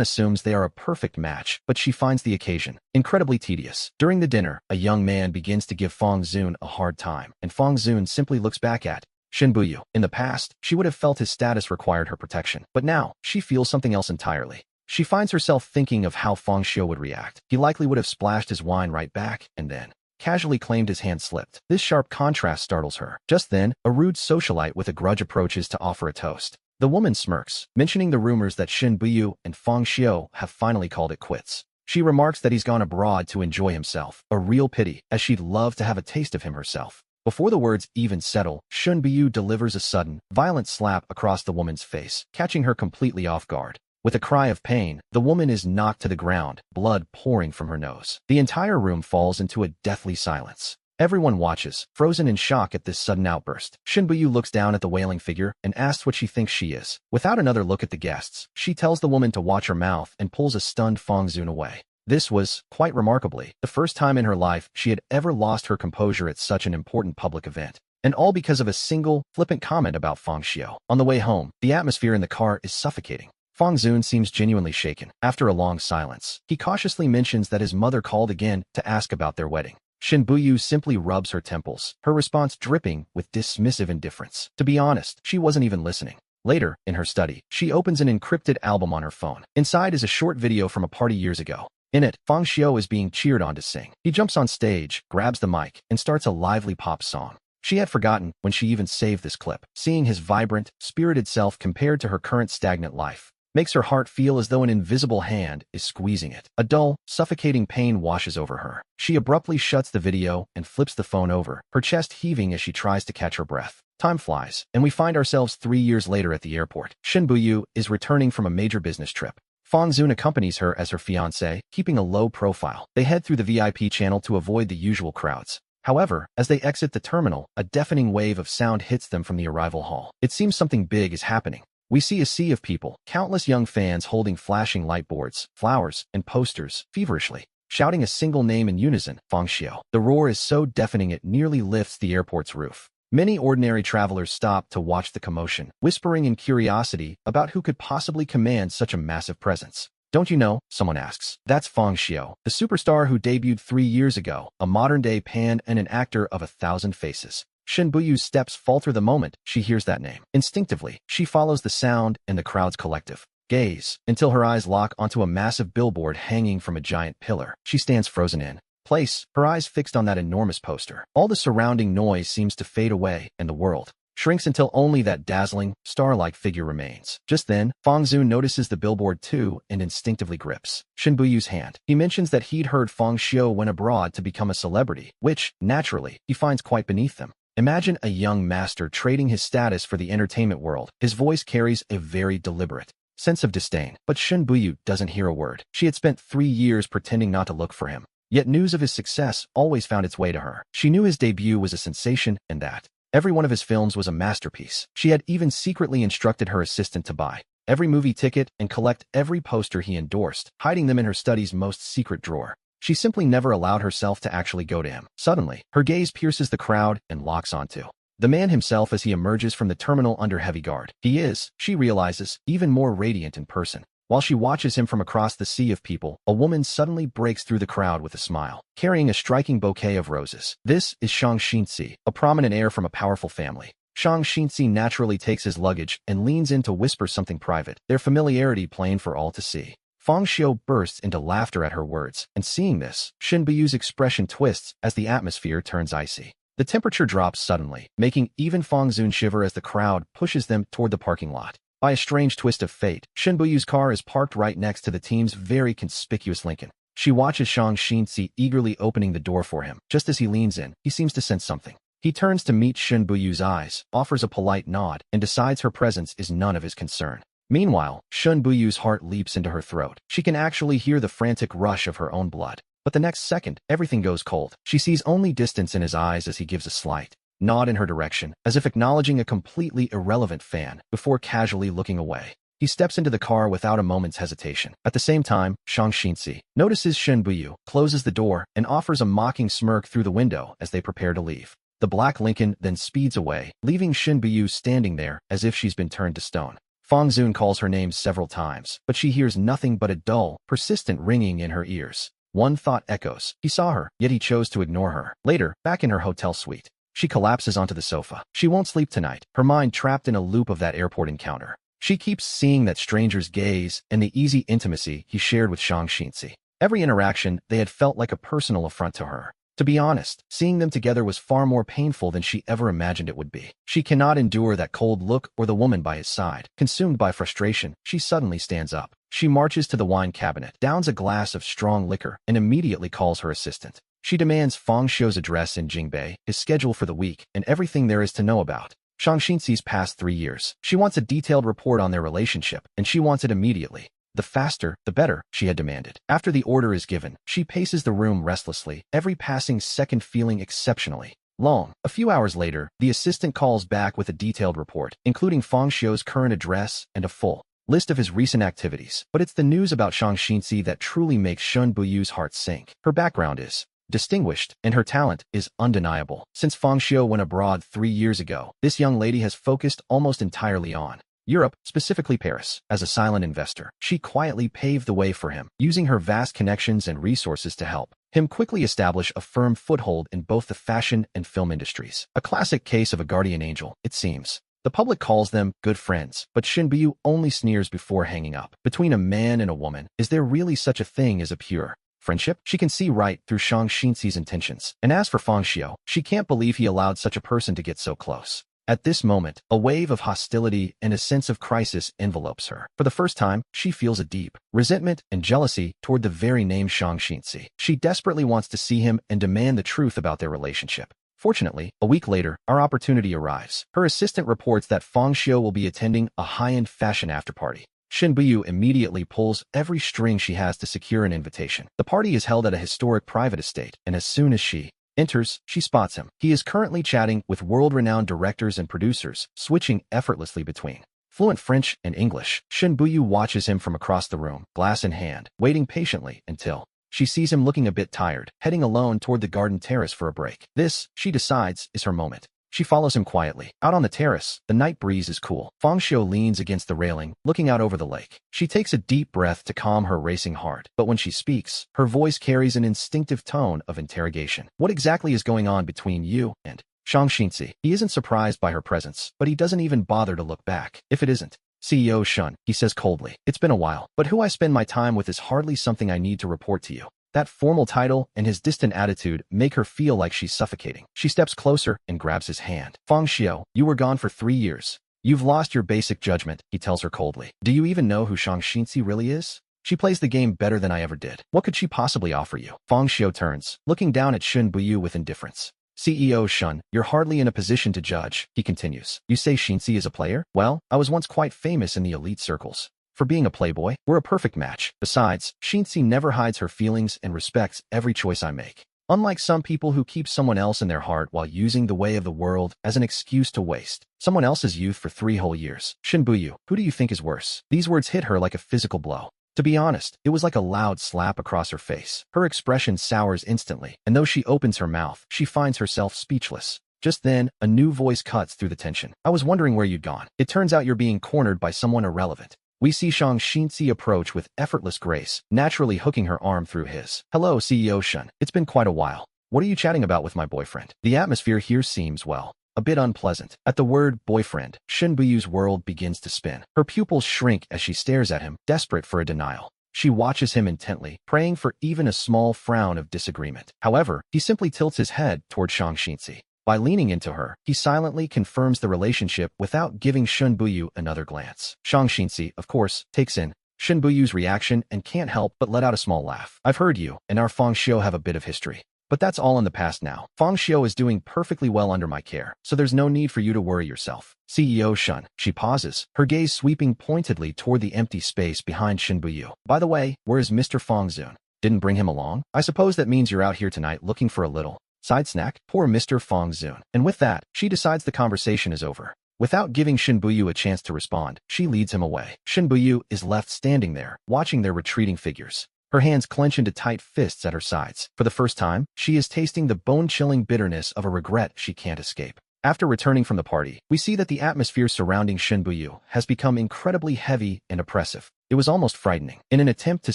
assumes they are a perfect match, but she finds the occasion incredibly tedious. During the dinner, a young man begins to give Fong Zun a hard time, and Fong Zun simply looks back at Shin Buyu. In the past, she would have felt his status required her protection, but now, she feels something else entirely. She finds herself thinking of how Fong Xiao would react. He likely would have splashed his wine right back, and then casually claimed his hand slipped. This sharp contrast startles her. Just then, a rude socialite with a grudge approaches to offer a toast. The woman smirks, mentioning the rumors that Shin Buyu and Fong Xiao have finally called it quits. She remarks that he's gone abroad to enjoy himself, a real pity, as she'd love to have a taste of him herself. Before the words even settle, Shin Buyu delivers a sudden, violent slap across the woman's face, catching her completely off guard. With a cry of pain, the woman is knocked to the ground, blood pouring from her nose. The entire room falls into a deathly silence. Everyone watches, frozen in shock at this sudden outburst. Shin Buyu looks down at the wailing figure and asks what she thinks she is. Without another look at the guests, she tells the woman to watch her mouth and pulls a stunned Fong Zun away. This was, quite remarkably, the first time in her life she had ever lost her composure at such an important public event. And all because of a single, flippant comment about Fong Xiao. On the way home, the atmosphere in the car is suffocating. Fang Zun seems genuinely shaken. After a long silence, he cautiously mentions that his mother called again to ask about their wedding. Shin Buyu simply rubs her temples, her response dripping with dismissive indifference. To be honest, she wasn't even listening. Later, in her study, she opens an encrypted album on her phone. Inside is a short video from a party years ago. In it, Fang Xiu is being cheered on to sing. He jumps on stage, grabs the mic, and starts a lively pop song. She had forgotten when she even saved this clip. Seeing his vibrant, spirited self compared to her current stagnant life makes her heart feel as though an invisible hand is squeezing it. A dull, suffocating pain washes over her. She abruptly shuts the video and flips the phone over, her chest heaving as she tries to catch her breath. Time flies, and we find ourselves 3 years later at the airport. Shin Buyu is returning from a major business trip. Fang Zun accompanies her as her fiancé, keeping a low profile. They head through the VIP channel to avoid the usual crowds. However, as they exit the terminal, a deafening wave of sound hits them from the arrival hall. It seems something big is happening. We see a sea of people, countless young fans holding flashing light boards, flowers, and posters, feverishly shouting a single name in unison, Fang Xiu. The roar is so deafening it nearly lifts the airport's roof. Many ordinary travelers stop to watch the commotion, whispering in curiosity about who could possibly command such a massive presence. Don't you know? Someone asks. That's Fang Xiu, the superstar who debuted 3 years ago, a modern-day pan and an actor of 1,000 faces. Shin Buyu's steps falter the moment she hears that name. Instinctively, she follows the sound and the crowd's collective gaze until her eyes lock onto a massive billboard hanging from a giant pillar. She stands frozen in place, her eyes fixed on that enormous poster. All the surrounding noise seems to fade away, and the world shrinks until only that dazzling, star-like figure remains. Just then, Fang Zun notices the billboard too and instinctively grips Shin Buyu's hand. He mentions that he'd heard Fang Xiu went abroad to become a celebrity, which, naturally, he finds quite beneath them. Imagine a young master trading his status for the entertainment world. His voice carries a very deliberate sense of disdain. But Shin Buyu doesn't hear a word. She had spent 3 years pretending not to look for him. Yet news of his success always found its way to her. She knew his debut was a sensation and that every one of his films was a masterpiece. She had even secretly instructed her assistant to buy every movie ticket and collect every poster he endorsed, hiding them in her study's most secret drawer. She simply never allowed herself to actually go to him. Suddenly, her gaze pierces the crowd and locks onto the man himself as he emerges from the terminal under heavy guard. He is, she realizes, even more radiant in person. While she watches him from across the sea of people, a woman suddenly breaks through the crowd with a smile, carrying a striking bouquet of roses. This is Shang Xinzi, a prominent heir from a powerful family. Shang Xinzi naturally takes his luggage and leans in to whisper something private, their familiarity plain for all to see. Fang Xiu bursts into laughter at her words, and seeing this, Shin Buyu's expression twists as the atmosphere turns icy. The temperature drops suddenly, making even Fang Zun shiver as the crowd pushes them toward the parking lot. By a strange twist of fate, Shin Buyu's car is parked right next to the team's very conspicuous Lincoln. She watches Shang Xinzi eagerly opening the door for him. Just as he leans in, he seems to sense something. He turns to meet Shin Buyu's eyes, offers a polite nod, and decides her presence is none of his concern. Meanwhile, Shin Buyu's heart leaps into her throat. She can actually hear the frantic rush of her own blood. But the next second, everything goes cold. She sees only distance in his eyes as he gives a slight nod in her direction, as if acknowledging a completely irrelevant fan, before casually looking away. He steps into the car without a moment's hesitation. At the same time, Shang Xinzi notices Shin Buyu, closes the door, and offers a mocking smirk through the window as they prepare to leave. The black Lincoln then speeds away, leaving Shin Buyu standing there as if she's been turned to stone. Fang Zun calls her name several times, but she hears nothing but a dull, persistent ringing in her ears. One thought echoes. He saw her, yet he chose to ignore her. Later, back in her hotel suite, she collapses onto the sofa. She won't sleep tonight, her mind trapped in a loop of that airport encounter. She keeps seeing that stranger's gaze and the easy intimacy he shared with Shang Xinzi. Every interaction, they had felt like a personal affront to her. To be honest, seeing them together was far more painful than she ever imagined it would be. She cannot endure that cold look or the woman by his side. Consumed by frustration, she suddenly stands up. She marches to the wine cabinet, downs a glass of strong liquor, and immediately calls her assistant. She demands Fang Xiu's address in Jingbei, his schedule for the week, and everything there is to know about Shang Xinzi's past 3 years. She wants a detailed report on their relationship, and she wants it immediately. The faster, the better, she had demanded. After the order is given, she paces the room restlessly, every passing second feeling exceptionally long. A few hours later, the assistant calls back with a detailed report, including Fang Xiu's current address and a full list of his recent activities. But it's the news about Shang Xinzi that truly makes Shin Buyu's heart sink. Her background is distinguished, and her talent is undeniable. Since Fang Xiu went abroad 3 years ago, this young lady has focused almost entirely on Europe, specifically Paris. As a silent investor, she quietly paved the way for him, using her vast connections and resources to help him quickly establish a firm foothold in both the fashion and film industries. A classic case of a guardian angel, it seems. The public calls them good friends, but Shin Bu only sneers before hanging up. Between a man and a woman, is there really such a thing as a pure friendship? She can see right through Shang Xinxi's intentions. And as for Fang Xiao, she can't believe he allowed such a person to get so close. At this moment, a wave of hostility and a sense of crisis envelopes her. For the first time, she feels a deep resentment and jealousy toward the very name Shang Xinxi. She desperately wants to see him and demand the truth about their relationship. Fortunately, a week later, our opportunity arrives. Her assistant reports that Fang Xiao will be attending a high-end fashion afterparty. Shin Bu immediately pulls every string she has to secure an invitation. The party is held at a historic private estate, and as soon as she enters, she spots him. He is currently chatting with world-renowned directors and producers, switching effortlessly between fluent French and English. Shin Bu watches him from across the room, glass in hand, waiting patiently until she sees him looking a bit tired, heading alone toward the garden terrace for a break. This, she decides, is her moment. She follows him quietly. Out on the terrace, the night breeze is cool. Fang Xiao leans against the railing, looking out over the lake. She takes a deep breath to calm her racing heart, but when she speaks, her voice carries an instinctive tone of interrogation. What exactly is going on between you and Shang Xinxi? He isn't surprised by her presence, but he doesn't even bother to look back. If it isn't CEO Shun, he says coldly, it's been a while, but who I spend my time with is hardly something I need to report to you. That formal title and his distant attitude make her feel like she's suffocating. She steps closer and grabs his hand. Fang Xiao, you were gone for 3 years. You've lost your basic judgment, he tells her coldly. Do you even know who Shang Xinxi really is? She plays the game better than I ever did. What could she possibly offer you? Fang Xiao turns, looking down at Shin Bu with indifference. CEO Shun, you're hardly in a position to judge, he continues. You say Xinxi is a player? Well, I was once quite famous in the elite circles for being a playboy. We're a perfect match. Besides, Xinxi never hides her feelings and respects every choice I make. Unlike some people who keep someone else in their heart while using the way of the world as an excuse to waste someone else's youth for 3 whole years. Shin Bu, who do you think is worse? These words hit her like a physical blow. To be honest, it was like a loud slap across her face. Her expression sours instantly, and though she opens her mouth, she finds herself speechless. Just then, a new voice cuts through the tension. I was wondering where you'd gone. It turns out you're being cornered by someone irrelevant. We see Shang Xinxi approach with effortless grace, naturally hooking her arm through his. Hello, CEO Shun. It's been quite a while. What are you chatting about with my boyfriend? The atmosphere here seems, well, a bit unpleasant. At the word boyfriend, Shin Bu's world begins to spin. Her pupils shrink as she stares at him, desperate for a denial. She watches him intently, praying for even a small frown of disagreement. However, he simply tilts his head toward Shang Xinxi. By leaning into her, he silently confirms the relationship without giving Shin Bu another glance. Shang Xinxi, of course, takes in Shin Bu's reaction and can't help but let out a small laugh. I've heard you and our Fang Xiao have a bit of history. But that's all in the past now. Fang Xiao is doing perfectly well under my care, so there's no need for you to worry yourself. CEO Shun. She pauses, her gaze sweeping pointedly toward the empty space behind Shin Bu. By the way, where is Mr. Fang Zun? Didn't bring him along? I suppose that means you're out here tonight looking for a little side snack? Poor Mr. Fang Zun. And with that, she decides the conversation is over. Without giving Shin Bu a chance to respond, she leads him away. Shin Bu is left standing there, watching their retreating figures. Her hands clench into tight fists at her sides. For the first time, she is tasting the bone-chilling bitterness of a regret she can't escape. After returning from the party, we see that the atmosphere surrounding Shin Bu has become incredibly heavy and oppressive. It was almost frightening. In an attempt to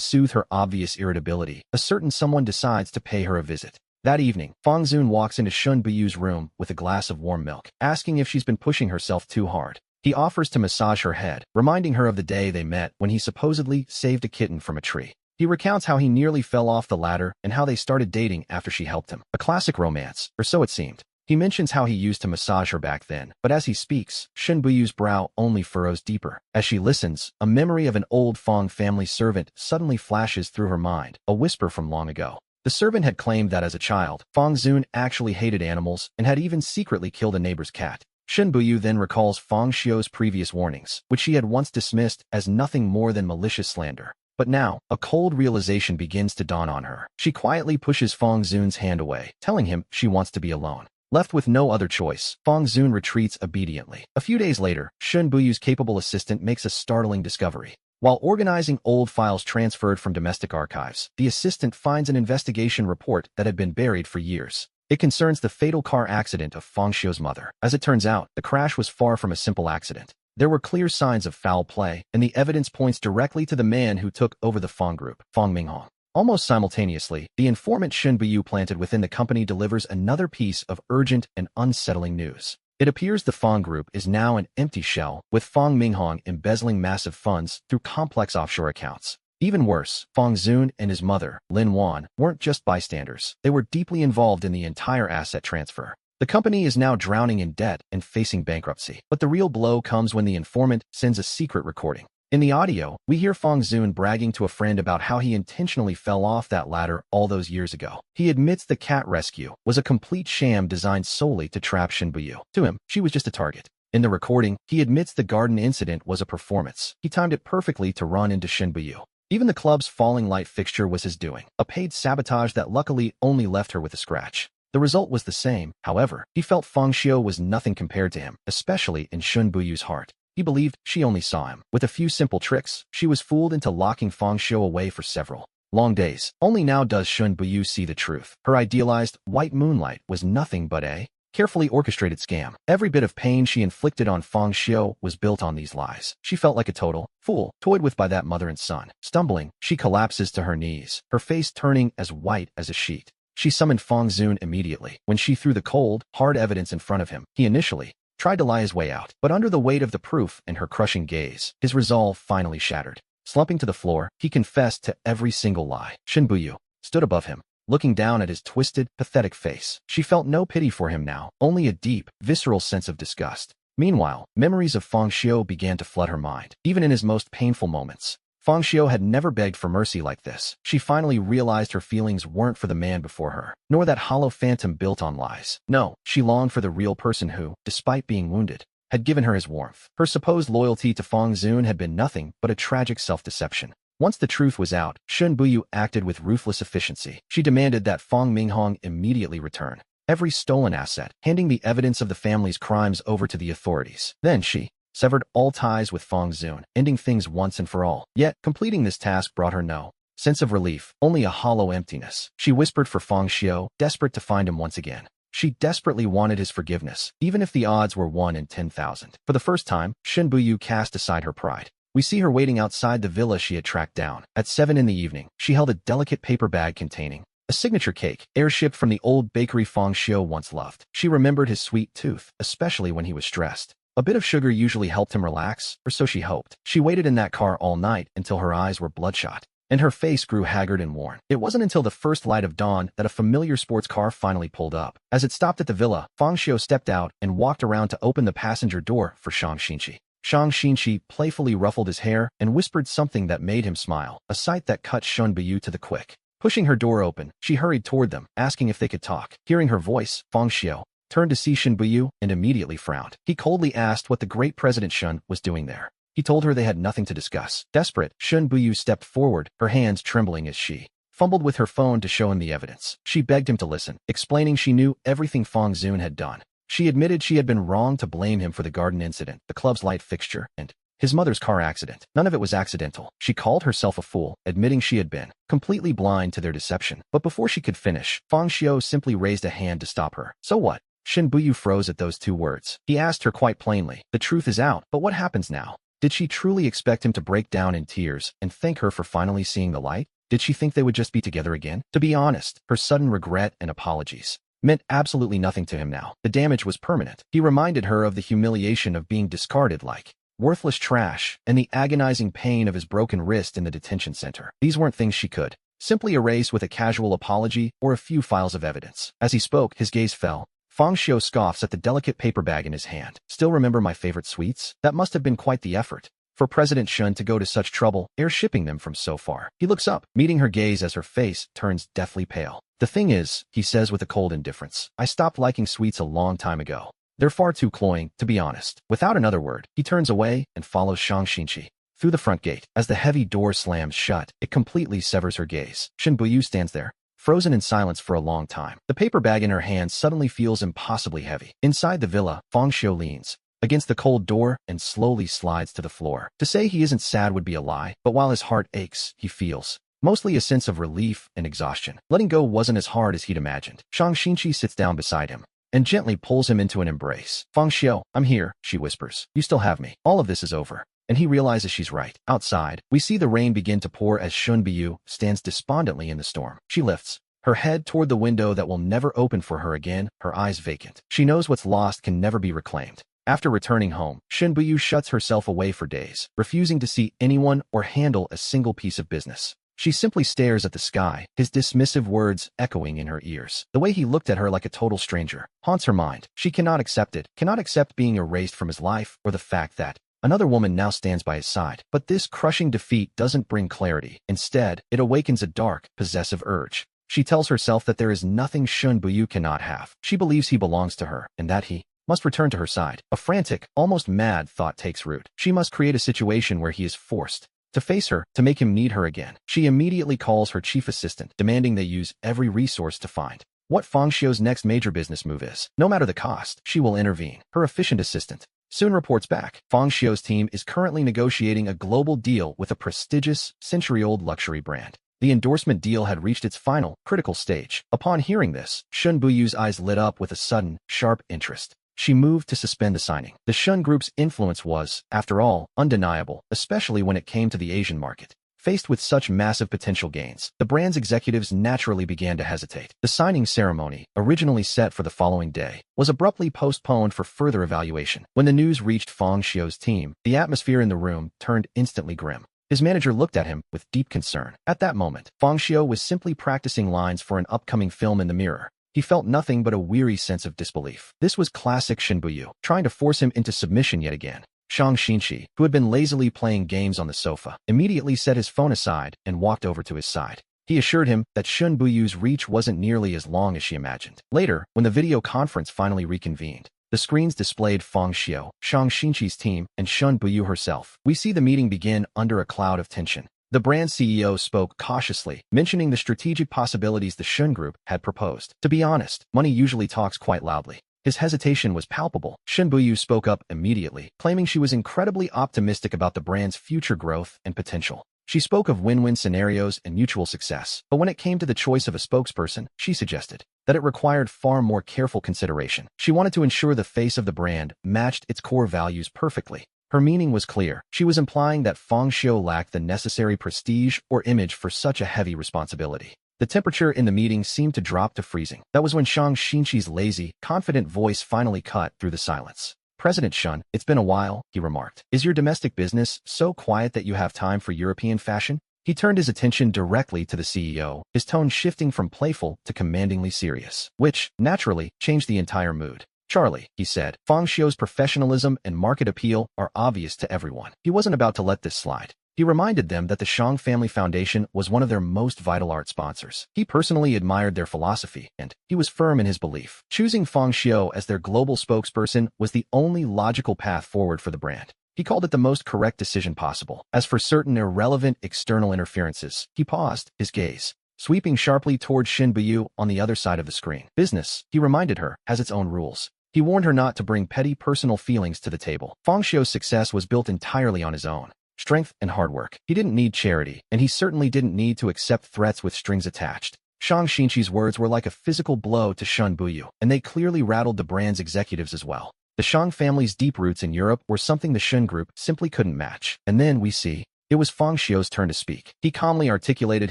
soothe her obvious irritability, a certain someone decides to pay her a visit. That evening, Fang Zun walks into Shin Bu's room with a glass of warm milk, asking if she's been pushing herself too hard. He offers to massage her head, reminding her of the day they met when he supposedly saved a kitten from a tree. He recounts how he nearly fell off the ladder and how they started dating after she helped him. A classic romance, or so it seemed. He mentions how he used to massage her back then, but as he speaks, Shin Bu's brow only furrows deeper. As she listens, a memory of an old Fang family servant suddenly flashes through her mind, a whisper from long ago. The servant had claimed that as a child, Fang Zun actually hated animals and had even secretly killed a neighbor's cat. Shin Bu then recalls Fang Xiao's previous warnings, which she had once dismissed as nothing more than malicious slander. But now, a cold realization begins to dawn on her. She quietly pushes Fang Zun's hand away, telling him she wants to be alone. Left with no other choice, Fang Zun retreats obediently. A few days later, Shin Bu's capable assistant makes a startling discovery. While organizing old files transferred from domestic archives, the assistant finds an investigation report that had been buried for years. It concerns the fatal car accident of Fang Xiao's mother. As it turns out, the crash was far from a simple accident. There were clear signs of foul play, and the evidence points directly to the man who took over the Fong Group, Fong Minghong. Almost simultaneously, the informant Shen Buyu planted within the company delivers another piece of urgent and unsettling news. It appears the Fong Group is now an empty shell, with Fong Minghong embezzling massive funds through complex offshore accounts. Even worse, Fong Zun and his mother, Lin Wan, weren't just bystanders. They were deeply involved in the entire asset transfer. The company is now drowning in debt and facing bankruptcy. But the real blow comes when the informant sends a secret recording. In the audio, we hear Fong Zun bragging to a friend about how he intentionally fell off that ladder all those years ago. He admits the cat rescue was a complete sham designed solely to trap Shen Buyu. To him, she was just a target. In the recording, he admits the garden incident was a performance. He timed it perfectly to run into Shen Buyu. Even the club's falling light fixture was his doing, a paid sabotage that luckily only left her with a scratch. The result was the same, however. He felt Fong Xiu was nothing compared to him, especially in Shen Buyu's heart. He believed she only saw him. With a few simple tricks, she was fooled into locking Fong Xiu away for several long days. Only now does Shen Buyu see the truth. Her idealized white moonlight was nothing but a carefully orchestrated scam. Every bit of pain she inflicted on Fong Xiu was built on these lies. She felt like a total fool, toyed with by that mother and son. Stumbling, she collapses to her knees, her face turning as white as a sheet. She summoned Fong Zun immediately. When she threw the cold, hard evidence in front of him, he initially tried to lie his way out. But under the weight of the proof and her crushing gaze, his resolve finally shattered. Slumping to the floor, he confessed to every single lie. Shen Buyu stood above him, looking down at his twisted, pathetic face. She felt no pity for him now, only a deep, visceral sense of disgust. Meanwhile, memories of Fong Xiu began to flood her mind. Even in his most painful moments, Fong Xiu had never begged for mercy like this. She finally realized her feelings weren't for the man before her, nor that hollow phantom built on lies. No, she longed for the real person who, despite being wounded, had given her his warmth. Her supposed loyalty to Fong Zun had been nothing but a tragic self-deception. Once the truth was out, Shen Buyu acted with ruthless efficiency. She demanded that Fong Minghong immediately return every stolen asset, handing the evidence of the family's crimes over to the authorities. Then she severed all ties with Fong Zun, ending things once and for all. Yet, completing this task brought her no sense of relief, only a hollow emptiness. She whispered for Fong Xiu, desperate to find him once again. She desperately wanted his forgiveness, even if the odds were 1 in 10,000. For the first time, Shen Buyu cast aside her pride. We see her waiting outside the villa she had tracked down. At 7 in the evening, she held a delicate paper bag containing a signature cake, airship from the old bakery Fong Xiu once loved. She remembered his sweet tooth, especially when he was stressed. A bit of sugar usually helped him relax, or so she hoped. She waited in that car all night until her eyes were bloodshot, and her face grew haggard and worn. It wasn't until the first light of dawn that a familiar sports car finally pulled up. As it stopped at the villa, Fong Xiu stepped out and walked around to open the passenger door for Shang Xinqi. Shang Xinqi playfully ruffled his hair and whispered something that made him smile, a sight that cut Shen Buyu to the quick. Pushing her door open, she hurried toward them, asking if they could talk. Hearing her voice, Fong Xiu turned to see Shen Buyu and immediately frowned. He coldly asked what the great President Shen was doing there. He told her they had nothing to discuss. Desperate, Shen Buyu stepped forward, her hands trembling as she fumbled with her phone to show him the evidence. She begged him to listen, explaining she knew everything Fong Zun had done. She admitted she had been wrong to blame him for the garden incident, the club's light fixture, and his mother's car accident. None of it was accidental. She called herself a fool, admitting she had been completely blind to their deception. But before she could finish, Fong Xiu simply raised a hand to stop her. So what? Shen Buyu froze at those two words. He asked her quite plainly, the truth is out, but what happens now? Did she truly expect him to break down in tears and thank her for finally seeing the light? Did she think they would just be together again? To be honest, her sudden regret and apologies meant absolutely nothing to him now. The damage was permanent. He reminded her of the humiliation of being discarded like worthless trash and the agonizing pain of his broken wrist in the detention center. These weren't things she could simply erase with a casual apology or a few files of evidence. As he spoke, his gaze fell. Fong Xiu scoffs at the delicate paper bag in his hand. Still remember my favorite sweets? That must have been quite the effort for President Shen to go to such trouble, air shipping them from so far. He looks up, meeting her gaze as her face turns deathly pale. The thing is, he says with a cold indifference, I stopped liking sweets a long time ago. They're far too cloying, to be honest. Without another word, he turns away and follows Shang Xinqi through the front gate. As the heavy door slams shut, it completely severs her gaze. Shen Buyu stands there, frozen in silence for a long time. The paper bag in her hand suddenly feels impossibly heavy. Inside the villa, Fong Xiu leans against the cold door and slowly slides to the floor. To say he isn't sad would be a lie, but while his heart aches, he feels mostly a sense of relief and exhaustion. Letting go wasn't as hard as he'd imagined. Shang Xinqi sits down beside him, and gently pulls him into an embrace. Fang Xiao, I'm here, she whispers. You still have me. All of this is over. And he realizes she's right. Outside, we see the rain begin to pour as Shun Biyu stands despondently in the storm. She lifts her head toward the window that will never open for her again, her eyes vacant. She knows what's lost can never be reclaimed. After returning home, Shun Biyu shuts herself away for days, refusing to see anyone or handle a single piece of business. She simply stares at the sky, his dismissive words echoing in her ears. The way he looked at her like a total stranger haunts her mind. She cannot accept it, cannot accept being erased from his life or the fact that another woman now stands by his side. But this crushing defeat doesn't bring clarity. Instead, it awakens a dark, possessive urge. She tells herself that there is nothing Shun Biyu cannot have. She believes he belongs to her, and that he must return to her side. A frantic, almost mad thought takes root. She must create a situation where he is forced to face her, to make him need her again. She immediately calls her chief assistant, demanding they use every resource to find what Fang Xiao's next major business move is. No matter the cost, she will intervene. Her efficient assistant soon reports back. Fang Xiao's team is currently negotiating a global deal with a prestigious, century-old luxury brand. The endorsement deal had reached its final, critical stage. Upon hearing this, Shun Buyu's eyes lit up with a sudden, sharp interest. She moved to suspend the signing. The Shun Group's influence was, after all, undeniable, especially when it came to the Asian market. Faced with such massive potential gains, the brand's executives naturally began to hesitate. The signing ceremony, originally set for the following day, was abruptly postponed for further evaluation. When the news reached Fang Xiao's team, the atmosphere in the room turned instantly grim. His manager looked at him with deep concern. At that moment, Fang Xiao was simply practicing lines for an upcoming film in the mirror. He felt nothing but a weary sense of disbelief. This was classic Shun Biyu, trying to force him into submission yet again. Shang Xinqi, who had been lazily playing games on the sofa, immediately set his phone aside and walked over to his side. He assured him that Shun Buyu's reach wasn't nearly as long as she imagined. Later, when the video conference finally reconvened, the screens displayed Fang Xiao, Shang Xinqi's team, and Shun Biyu herself. We see the meeting begin under a cloud of tension. The brand CEO spoke cautiously, mentioning the strategic possibilities the Shun Group had proposed. To be honest, money usually talks quite loudly. His hesitation was palpable. Shun Biyu spoke up immediately, claiming she was incredibly optimistic about the brand's future growth and potential. She spoke of win-win scenarios and mutual success, but when it came to the choice of a spokesperson, she suggested that it required far more careful consideration. She wanted to ensure the face of the brand matched its core values perfectly. Her meaning was clear. She was implying that Fang Xiao lacked the necessary prestige or image for such a heavy responsibility. The temperature in the meeting seemed to drop to freezing. That was when Shang Xinqi's lazy, confident voice finally cut through the silence. President Shun, it's been a while, he remarked. Is your domestic business so quiet that you have time for European fashion? He turned his attention directly to the CEO, his tone shifting from playful to commandingly serious, which, naturally, changed the entire mood. Charlie, he said, Fang Xiao's professionalism and market appeal are obvious to everyone. He wasn't about to let this slide. He reminded them that the Shang Family Foundation was one of their most vital art sponsors. He personally admired their philosophy, and he was firm in his belief. Choosing Fang Xiao as their global spokesperson was the only logical path forward for the brand. He called it the most correct decision possible. As for certain irrelevant external interferences, he paused, his gaze sweeping sharply toward Shun Biyu on the other side of the screen. Business, he reminded her, has its own rules. He warned her not to bring petty personal feelings to the table. Fang Xiao's success was built entirely on his own strength and hard work. He didn't need charity, and he certainly didn't need to accept threats with strings attached. Shang Xinqi's words were like a physical blow to Shun Biyu, and they clearly rattled the brand's executives as well. The Shang family's deep roots in Europe were something the Shun Group simply couldn't match. And then we see it was Fang Xiao's turn to speak. He calmly articulated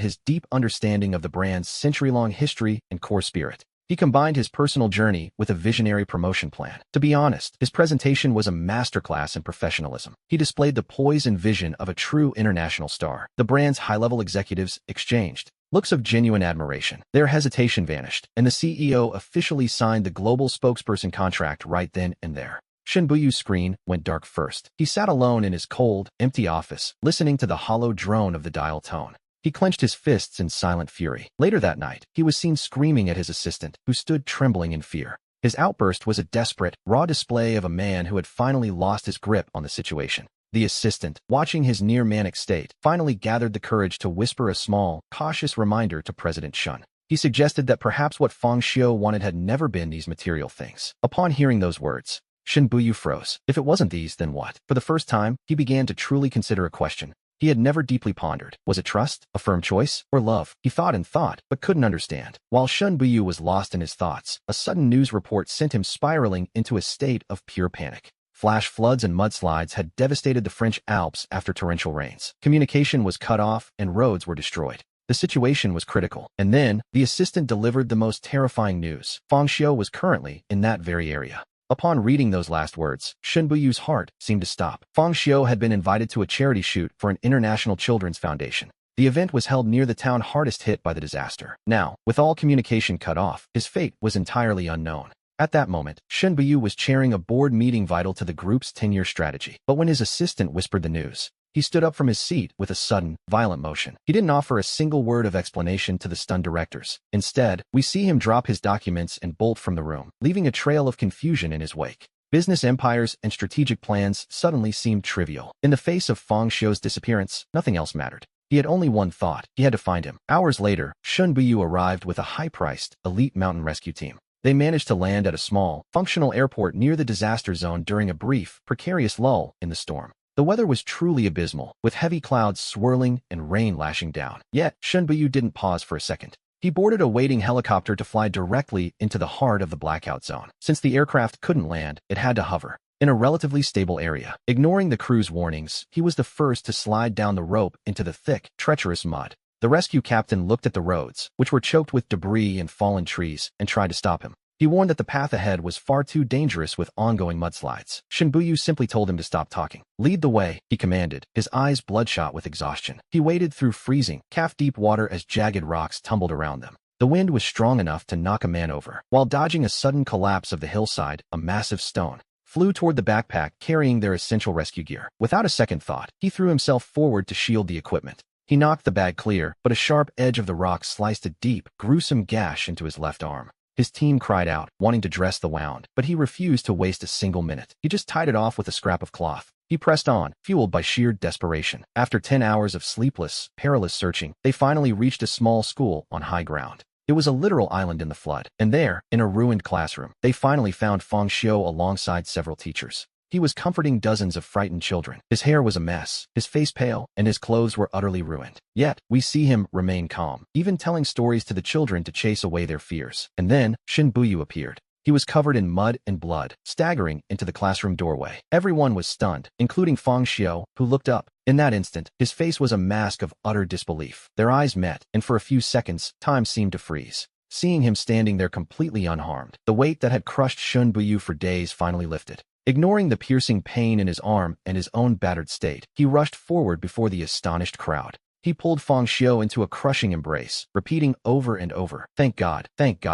his deep understanding of the brand's century-long history and core spirit. He combined his personal journey with a visionary promotion plan. To be honest, his presentation was a masterclass in professionalism. He displayed the poise and vision of a true international star. The brand's high-level executives exchanged looks of genuine admiration. Their hesitation vanished, and the CEO officially signed the global spokesperson contract right then and there. Shun Buyu's screen went dark first. He sat alone in his cold, empty office, listening to the hollow drone of the dial tone. He clenched his fists in silent fury. Later that night, he was seen screaming at his assistant, who stood trembling in fear. His outburst was a desperate, raw display of a man who had finally lost his grip on the situation. The assistant, watching his near-manic state, finally gathered the courage to whisper a small, cautious reminder to President Shun. He suggested that perhaps what Fang Xiao wanted had never been these material things. Upon hearing those words, Shun Biyu froze. If it wasn't these, then what? For the first time, he began to truly consider a question. he had never deeply pondered. Was it trust, a firm choice, or love? He thought and thought, but couldn't understand. While Shun Buyu was lost in his thoughts, a sudden news report sent him spiraling into a state of pure panic. Flash floods and mudslides had devastated the French Alps after torrential rains. Communication was cut off and roads were destroyed. The situation was critical. And then, the assistant delivered the most terrifying news. Fang Xiu was currently in that very area. Upon reading those last words, Shun Buyu's heart seemed to stop. Fang Xiu had been invited to a charity shoot for an international children's foundation. The event was held near the town hardest hit by the disaster. Now, with all communication cut off, his fate was entirely unknown. At that moment, Shun Buyu was chairing a board meeting vital to the group's 10-year strategy. But when his assistant whispered the news, he stood up from his seat with a sudden, violent motion. He didn't offer a single word of explanation to the stunned directors. Instead, we see him drop his documents and bolt from the room, leaving a trail of confusion in his wake. Business empires and strategic plans suddenly seemed trivial. In the face of Fang Xiu's disappearance, nothing else mattered. He had only one thought. He had to find him. Hours later, Shun Buyu arrived with a high-priced, elite mountain rescue team. They managed to land at a small, functional airport near the disaster zone during a brief, precarious lull in the storm. The weather was truly abysmal, with heavy clouds swirling and rain lashing down. Yet, Shun Buyu didn't pause for a second. He boarded a waiting helicopter to fly directly into the heart of the blackout zone. Since the aircraft couldn't land, it had to hover in a relatively stable area. Ignoring the crew's warnings, he was the first to slide down the rope into the thick, treacherous mud. The rescue captain looked at the roads, which were choked with debris and fallen trees, and tried to stop him. He warned that the path ahead was far too dangerous with ongoing mudslides. Shun Buyu simply told him to stop talking. "Lead the way," he commanded, his eyes bloodshot with exhaustion. He waded through freezing, calf-deep water as jagged rocks tumbled around them. The wind was strong enough to knock a man over. While dodging a sudden collapse of the hillside, a massive stone flew toward the backpack carrying their essential rescue gear. Without a second thought, he threw himself forward to shield the equipment. He knocked the bag clear, but a sharp edge of the rock sliced a deep, gruesome gash into his left arm. His team cried out, wanting to dress the wound, but he refused to waste a single minute. He just tied it off with a scrap of cloth. He pressed on, fueled by sheer desperation. After 10 hours of sleepless, perilous searching, they finally reached a small school on high ground. It was a literal island in the flood, and there, in a ruined classroom, they finally found Fang Xiu alongside several teachers. He was comforting dozens of frightened children. His hair was a mess, his face pale, and his clothes were utterly ruined. Yet, we see him remain calm, even telling stories to the children to chase away their fears. And then, Shun Buyu appeared. He was covered in mud and blood, staggering into the classroom doorway. Everyone was stunned, including Fang Xiu, who looked up. In that instant, his face was a mask of utter disbelief. Their eyes met, and for a few seconds, time seemed to freeze. Seeing him standing there completely unharmed, the weight that had crushed Shun Buyu for days finally lifted. Ignoring the piercing pain in his arm and his own battered state, he rushed forward before the astonished crowd. He pulled Fang Xiu into a crushing embrace, repeating over and over, thank God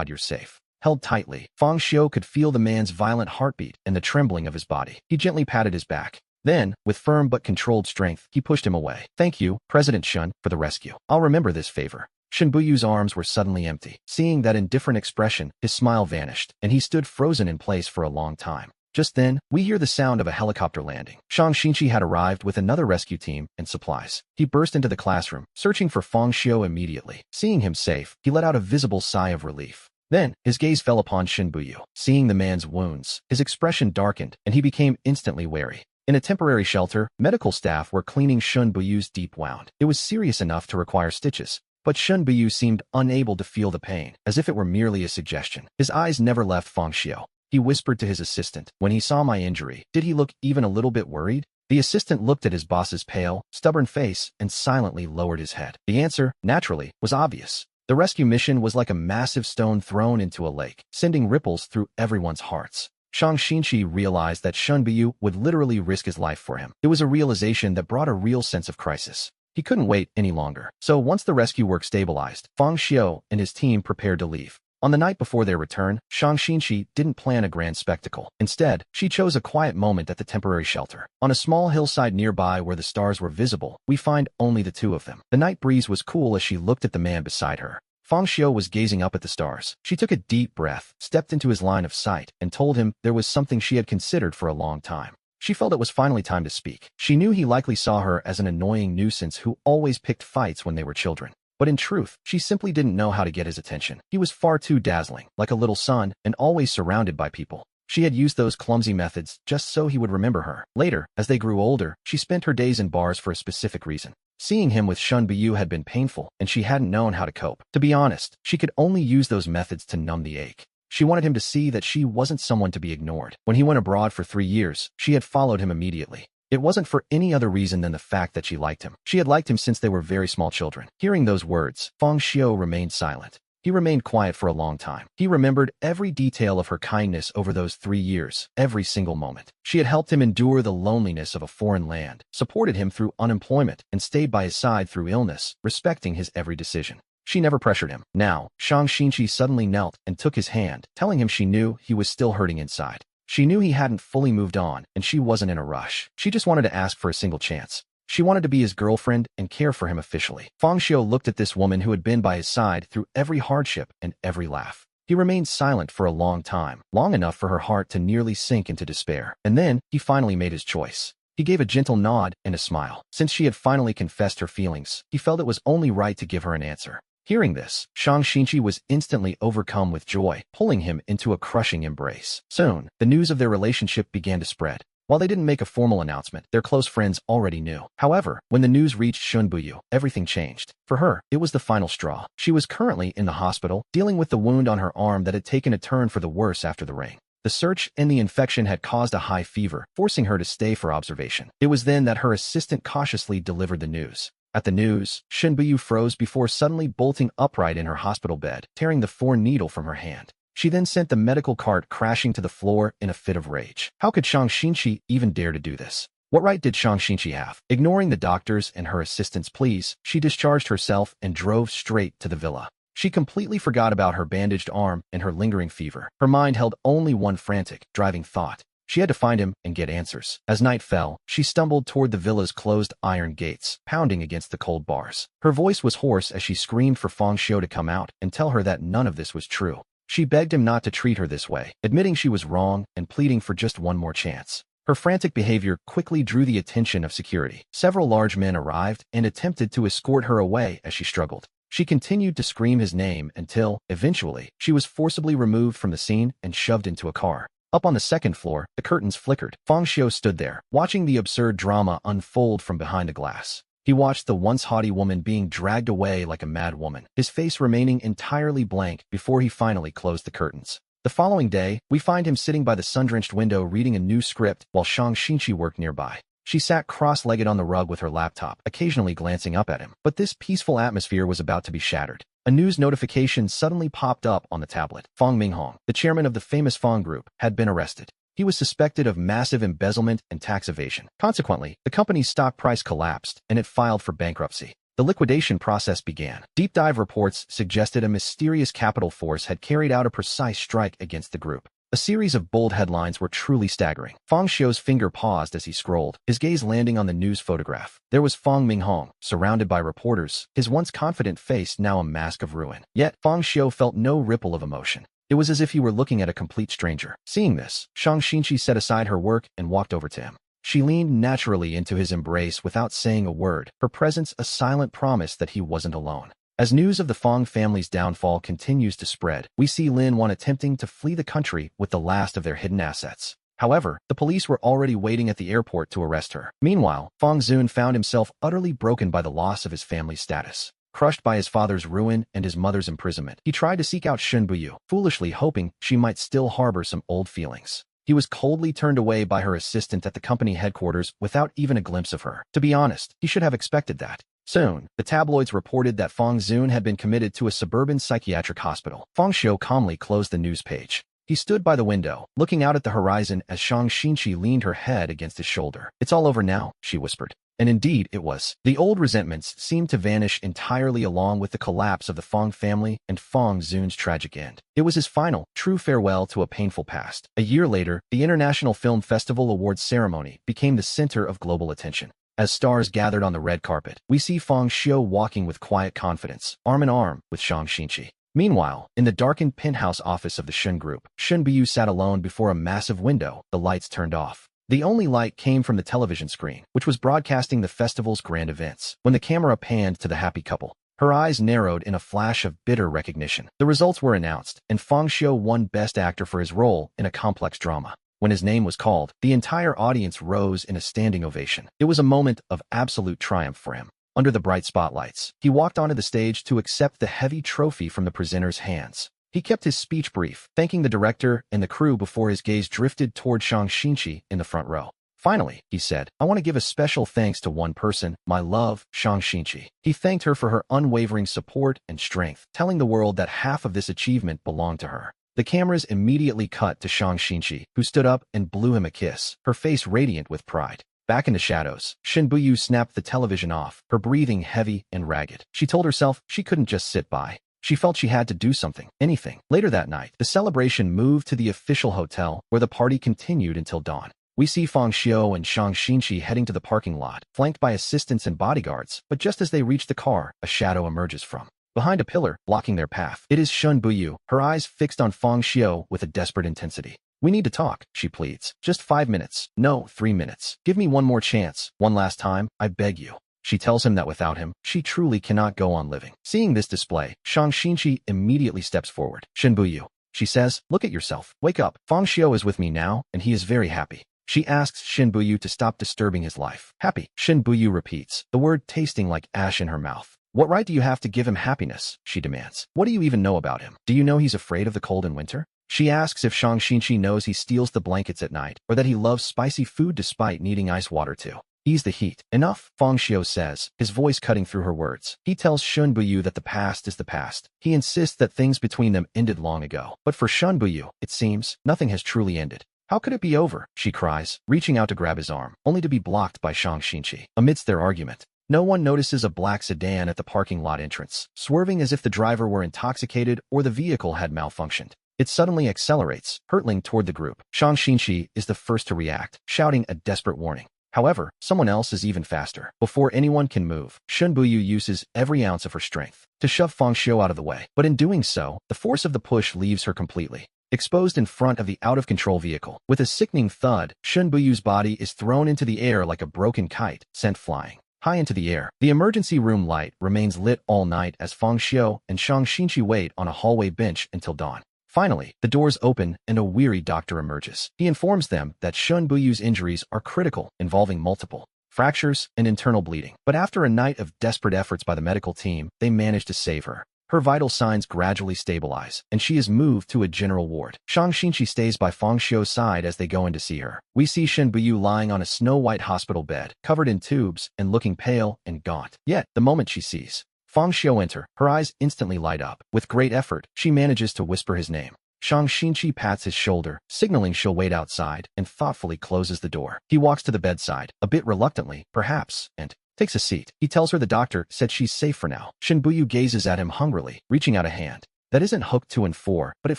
you're safe." Held tightly, Fang Xiu could feel the man's violent heartbeat and the trembling of his body. He gently patted his back. Then, with firm but controlled strength, he pushed him away. "Thank you, President Shun, for the rescue. I'll remember this favor." Shun Buyu's arms were suddenly empty. Seeing that indifferent expression, his smile vanished, and he stood frozen in place for a long time. Just then, we hear the sound of a helicopter landing. Shang Xinqi had arrived with another rescue team and supplies. He burst into the classroom, searching for Fang Xiu immediately. Seeing him safe, he let out a visible sigh of relief. Then, his gaze fell upon Shun Buyu. Seeing the man's wounds, his expression darkened, and he became instantly wary. In a temporary shelter, medical staff were cleaning Shun Buyu's deep wound. It was serious enough to require stitches, but Shun Buyu seemed unable to feel the pain, as if it were merely a suggestion. His eyes never left Fang Xiu. He whispered to his assistant, "When he saw my injury, did he look even a little bit worried?" The assistant looked at his boss's pale, stubborn face and silently lowered his head. The answer, naturally, was obvious. The rescue mission was like a massive stone thrown into a lake, sending ripples through everyone's hearts. Shang Xinqi realized that Shun Buyu would literally risk his life for him. It was a realization that brought a real sense of crisis. He couldn't wait any longer. So once the rescue work stabilized, Fang Xiu and his team prepared to leave. On the night before their return, Shang Xinqi didn't plan a grand spectacle. Instead, she chose a quiet moment at the temporary shelter. On a small hillside nearby where the stars were visible, we find only the two of them. The night breeze was cool as she looked at the man beside her. Fang Xiu was gazing up at the stars. She took a deep breath, stepped into his line of sight, and told him there was something she had considered for a long time. She felt it was finally time to speak. She knew he likely saw her as an annoying nuisance who always picked fights when they were children. But in truth, she simply didn't know how to get his attention. He was far too dazzling, like a little sun, and always surrounded by people. She had used those clumsy methods just so he would remember her. Later, as they grew older, she spent her days in bars for a specific reason. Seeing him with Shun Buyu had been painful, and she hadn't known how to cope. To be honest, she could only use those methods to numb the ache. She wanted him to see that she wasn't someone to be ignored. When he went abroad for 3 years, she had followed him immediately. It wasn't for any other reason than the fact that she liked him. She had liked him since they were very small children. Hearing those words, Fang Xiu remained silent. He remained quiet for a long time. He remembered every detail of her kindness over those 3 years, every single moment. She had helped him endure the loneliness of a foreign land, supported him through unemployment, and stayed by his side through illness, respecting his every decision. She never pressured him. Now, Shang Xinqi suddenly knelt and took his hand, telling him she knew he was still hurting inside. She knew he hadn't fully moved on, and she wasn't in a rush. She just wanted to ask for a single chance. She wanted to be his girlfriend and care for him officially. Fang Xiu looked at this woman who had been by his side through every hardship and every laugh. He remained silent for a long time, long enough for her heart to nearly sink into despair. And then, he finally made his choice. He gave a gentle nod and a smile. Since she had finally confessed her feelings, he felt it was only right to give her an answer. Hearing this, Shang Xinqi was instantly overcome with joy, pulling him into a crushing embrace. Soon, the news of their relationship began to spread. While they didn't make a formal announcement, their close friends already knew. However, when the news reached Shun Buyu, everything changed. For her, it was the final straw. She was currently in the hospital, dealing with the wound on her arm that had taken a turn for the worse after the rain. The search and the infection had caused a high fever, forcing her to stay for observation. It was then that her assistant cautiously delivered the news. At the news, Shun Buyu froze before suddenly bolting upright in her hospital bed, tearing the foreign needle from her hand. She then sent the medical cart crashing to the floor in a fit of rage. How could Shang Xinqi even dare to do this? What right did Shang Xinqi have? Ignoring the doctors and her assistant's pleas, she discharged herself and drove straight to the villa. She completely forgot about her bandaged arm and her lingering fever. Her mind held only one frantic, driving thought. She had to find him and get answers. As night fell, she stumbled toward the villa's closed iron gates, pounding against the cold bars. Her voice was hoarse as she screamed for Fang Xiu to come out and tell her that none of this was true. She begged him not to treat her this way, admitting she was wrong and pleading for just one more chance. Her frantic behavior quickly drew the attention of security. Several large men arrived and attempted to escort her away as she struggled. She continued to scream his name until, eventually, she was forcibly removed from the scene and shoved into a car. Up on the second floor, the curtains flickered. Fang Xiu stood there, watching the absurd drama unfold from behind the glass. He watched the once haughty woman being dragged away like a mad woman, his face remaining entirely blank before he finally closed the curtains. The following day, we find him sitting by the sun-drenched window reading a new script while Shang Xinqi worked nearby. She sat cross-legged on the rug with her laptop, occasionally glancing up at him. But this peaceful atmosphere was about to be shattered. A news notification suddenly popped up on the tablet. Fang Minghong, the chairman of the famous Fang Group, had been arrested. He was suspected of massive embezzlement and tax evasion. Consequently, the company's stock price collapsed, and it filed for bankruptcy. The liquidation process began. Deep dive reports suggested a mysterious capital force had carried out a precise strike against the group. A series of bold headlines were truly staggering. Fang Xiu's finger paused as he scrolled, his gaze landing on the news photograph. There was Fang Minghong, surrounded by reporters, his once confident face now a mask of ruin. Yet, Fang Xiu felt no ripple of emotion. It was as if he were looking at a complete stranger. Seeing this, Shang Xinqi set aside her work and walked over to him. She leaned naturally into his embrace without saying a word, her presence a silent promise that he wasn't alone. As news of the Fang family's downfall continues to spread, we see Lin Wan attempting to flee the country with the last of their hidden assets. However, the police were already waiting at the airport to arrest her. Meanwhile, Fang Zun found himself utterly broken by the loss of his family's status. Crushed by his father's ruin and his mother's imprisonment, he tried to seek out Shun Buyu, foolishly hoping she might still harbor some old feelings. He was coldly turned away by her assistant at the company headquarters without even a glimpse of her. To be honest, he should have expected that. Soon, the tabloids reported that Fang Zun had been committed to a suburban psychiatric hospital. Fang Xiu calmly closed the news page. He stood by the window, looking out at the horizon as Shang Xinqi leaned her head against his shoulder. "It's all over now," she whispered. And indeed, it was. The old resentments seemed to vanish entirely along with the collapse of the Fang family and Fang Zun's tragic end. It was his final, true farewell to a painful past. A year later, the International Film Festival Awards ceremony became the center of global attention. As stars gathered on the red carpet, we see Fang Xiu walking with quiet confidence, arm in arm with Shang Xinqi. Meanwhile, in the darkened penthouse office of the Shun Group, Shun Buyu sat alone before a massive window, the lights turned off. The only light came from the television screen, which was broadcasting the festival's grand events. When the camera panned to the happy couple, Her eyes narrowed in a flash of bitter recognition. The results were announced, and Fang Xiu won Best Actor for his role in a complex drama. When his name was called, the entire audience rose in a standing ovation. It was a moment of absolute triumph for him. Under the bright spotlights, he walked onto the stage to accept the heavy trophy from the presenter's hands. He kept his speech brief, thanking the director and the crew before his gaze drifted toward Shang Xinqi in the front row. Finally, he said, I want to give a special thanks to one person, my love, Shang Xinqi. He thanked her for her unwavering support and strength, telling the world that half of this achievement belonged to her. The cameras immediately cut to Shang Xinqi, who stood up and blew him a kiss, her face radiant with pride. Back in the shadows, Shen Buyu snapped the television off, her breathing heavy and ragged. She told herself she couldn't just sit by. She felt she had to do something, anything. Later that night, the celebration moved to the official hotel, where the party continued until dawn. We see Fang Xiu and Shang Xinqi heading to the parking lot, flanked by assistants and bodyguards, but just as they reach the car, a shadow emerges from behind a pillar, blocking their path. It is Shen Buyu, her eyes fixed on Fang Xiu with a desperate intensity. We need to talk, she pleads. Just 5 minutes. No, 3 minutes. Give me one more chance. One last time, I beg you. She tells him that without him, she truly cannot go on living. Seeing this display, Shang Xinqi immediately steps forward. Shen Buyu, she says, look at yourself. Wake up. Fang Xiu is with me now, and he is very happy. She asks Shen Buyu to stop disturbing his life. Happy, Shen Buyu repeats, the word tasting like ash in her mouth. What right do you have to give him happiness? She demands. What do you even know about him? Do you know he's afraid of the cold in winter? She asks if Shang Xinqi knows he steals the blankets at night, or that he loves spicy food despite needing ice water too. Ease the heat. Enough, Fang Xiu says, his voice cutting through her words. He tells Shen Buyu that the past is the past. He insists that things between them ended long ago. But for Shen Buyu, it seems, nothing has truly ended. How could it be over? She cries, reaching out to grab his arm, only to be blocked by Shang Xinqi. Amidst their argument, no one notices a black sedan at the parking lot entrance, swerving as if the driver were intoxicated or the vehicle had malfunctioned. It suddenly accelerates, hurtling toward the group. Shang Xinqi is the first to react, shouting a desperate warning. However, someone else is even faster. Before anyone can move, Shen Buyu uses every ounce of her strength to shove Fang Xiu out of the way. But in doing so, the force of the push leaves her completely exposed in front of the out-of-control vehicle. With a sickening thud, Shen Buyu's body is thrown into the air like a broken kite, sent flying high into the air. The emergency room light remains lit all night as Fang Xiu and Shang Xinqi wait on a hallway bench until dawn. Finally, the doors open and a weary doctor emerges. He informs them that Shen Buyu's injuries are critical, involving multiple fractures and internal bleeding. But after a night of desperate efforts by the medical team, they manage to save her. Her vital signs gradually stabilize, and she is moved to a general ward. Shang Xinqi stays by Fang Xiu's side as they go in to see her. We see Shen Buyu lying on a snow-white hospital bed, covered in tubes and looking pale and gaunt. Yet, the moment she sees Fang Xiu enter, her eyes instantly light up. With great effort, she manages to whisper his name. Shang Xinqi pats his shoulder, signaling she'll wait outside, and thoughtfully closes the door. He walks to the bedside, a bit reluctantly, perhaps, and takes a seat. He tells her the doctor said she's safe for now. Shen Buyu gazes at him hungrily, reaching out a hand that isn't hooked to and for, but it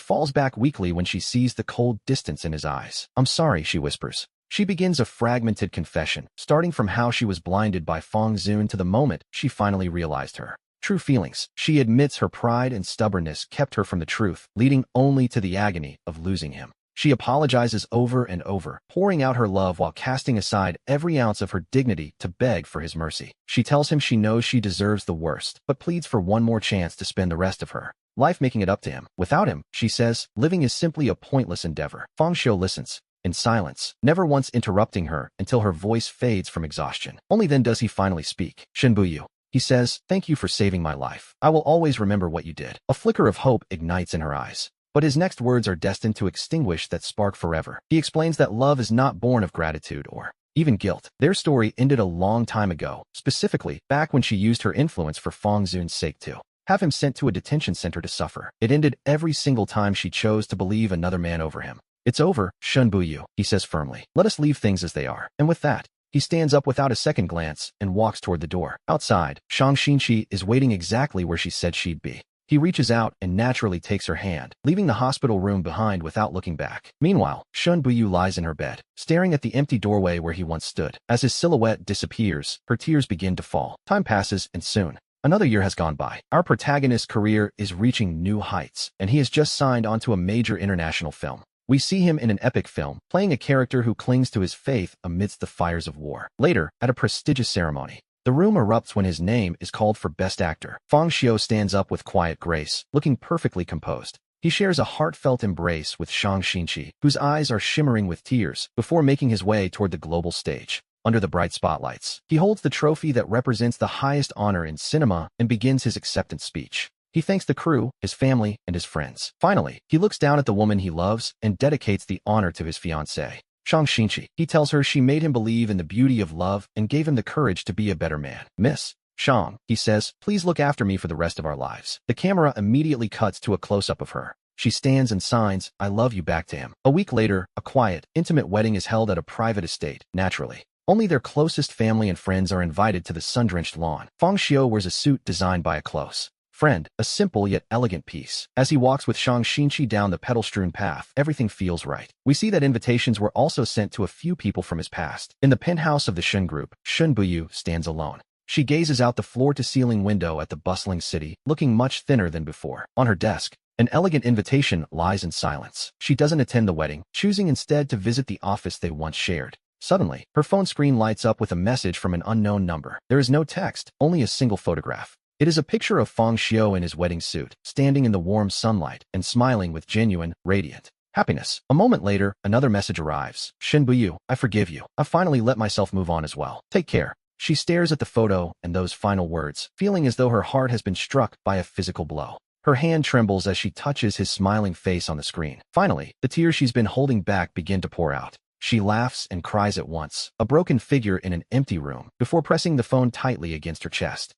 falls back weakly when she sees the cold distance in his eyes. I'm sorry, she whispers. She begins a fragmented confession, starting from how she was blinded by Fang Zun to the moment she finally realized her true feelings. She admits her pride and stubbornness kept her from the truth, leading only to the agony of losing him. She apologizes over and over, pouring out her love while casting aside every ounce of her dignity to beg for his mercy. She tells him she knows she deserves the worst, but pleads for one more chance to spend the rest of her life making it up to him. Without him, she says, living is simply a pointless endeavor. Fang Xiu listens in silence, never once interrupting her until her voice fades from exhaustion. Only then does he finally speak. Shen Buyu, he says, thank you for saving my life. I will always remember what you did. A flicker of hope ignites in her eyes. But his next words are destined to extinguish that spark forever. He explains that love is not born of gratitude or even guilt. Their story ended a long time ago, specifically back when she used her influence for Fang Zun's sake to have him sent to a detention center to suffer. It ended every single time she chose to believe another man over him. It's over, Shen Buyu, he says firmly. Let us leave things as they are. And with that, he stands up without a second glance and walks toward the door. Outside, Shang Xinqi is waiting exactly where she said she'd be. He reaches out and naturally takes her hand, leaving the hospital room behind without looking back. Meanwhile, Shen Buyu lies in her bed, staring at the empty doorway where he once stood. As his silhouette disappears, her tears begin to fall. Time passes, and soon, another year has gone by. Our protagonist's career is reaching new heights, and he has just signed onto a major international film. We see him in an epic film, playing a character who clings to his faith amidst the fires of war. Later, at a prestigious ceremony, The room erupts when his name is called for Best Actor. Fang Xiu stands up with quiet grace, looking perfectly composed. He shares a heartfelt embrace with Shang Xinqi, whose eyes are shimmering with tears, before making his way toward the global stage. Under the bright spotlights, he holds the trophy that represents the highest honor in cinema and begins his acceptance speech. He thanks the crew, his family, and his friends. Finally, he looks down at the woman he loves and dedicates the honor to his fiancée, Shang Xinqi. He tells her she made him believe in the beauty of love and gave him the courage to be a better man. Miss Shang, he says, please look after me for the rest of our lives. The camera immediately cuts to a close-up of her. She stands and signs, I love you back to him. A week later, a quiet, intimate wedding is held at a private estate, naturally. Only their closest family and friends are invited to the sun-drenched lawn. Fang Xiu wears a suit designed by a close friend, a simple yet elegant piece. As he walks with Shang Xinqi down the petal-strewn path, everything feels right. We see that invitations were also sent to a few people from his past. In the penthouse of the Shun Group, Shun Buyu stands alone. She gazes out the floor-to-ceiling window at the bustling city, looking much thinner than before. On her desk, an elegant invitation lies in silence. She doesn't attend the wedding, choosing instead to visit the office they once shared. Suddenly, her phone screen lights up with a message from an unknown number. There is no text, only a single photograph. It is a picture of Fang Xiu in his wedding suit, standing in the warm sunlight and smiling with genuine, radiant happiness. A moment later, another message arrives. Shen Buyu, I forgive you. I finally let myself move on as well. Take care. She stares at the photo and those final words, feeling as though her heart has been struck by a physical blow. Her hand trembles as she touches his smiling face on the screen. Finally, the tears she's been holding back begin to pour out. She laughs and cries at once, a broken figure in an empty room, before pressing the phone tightly against her chest.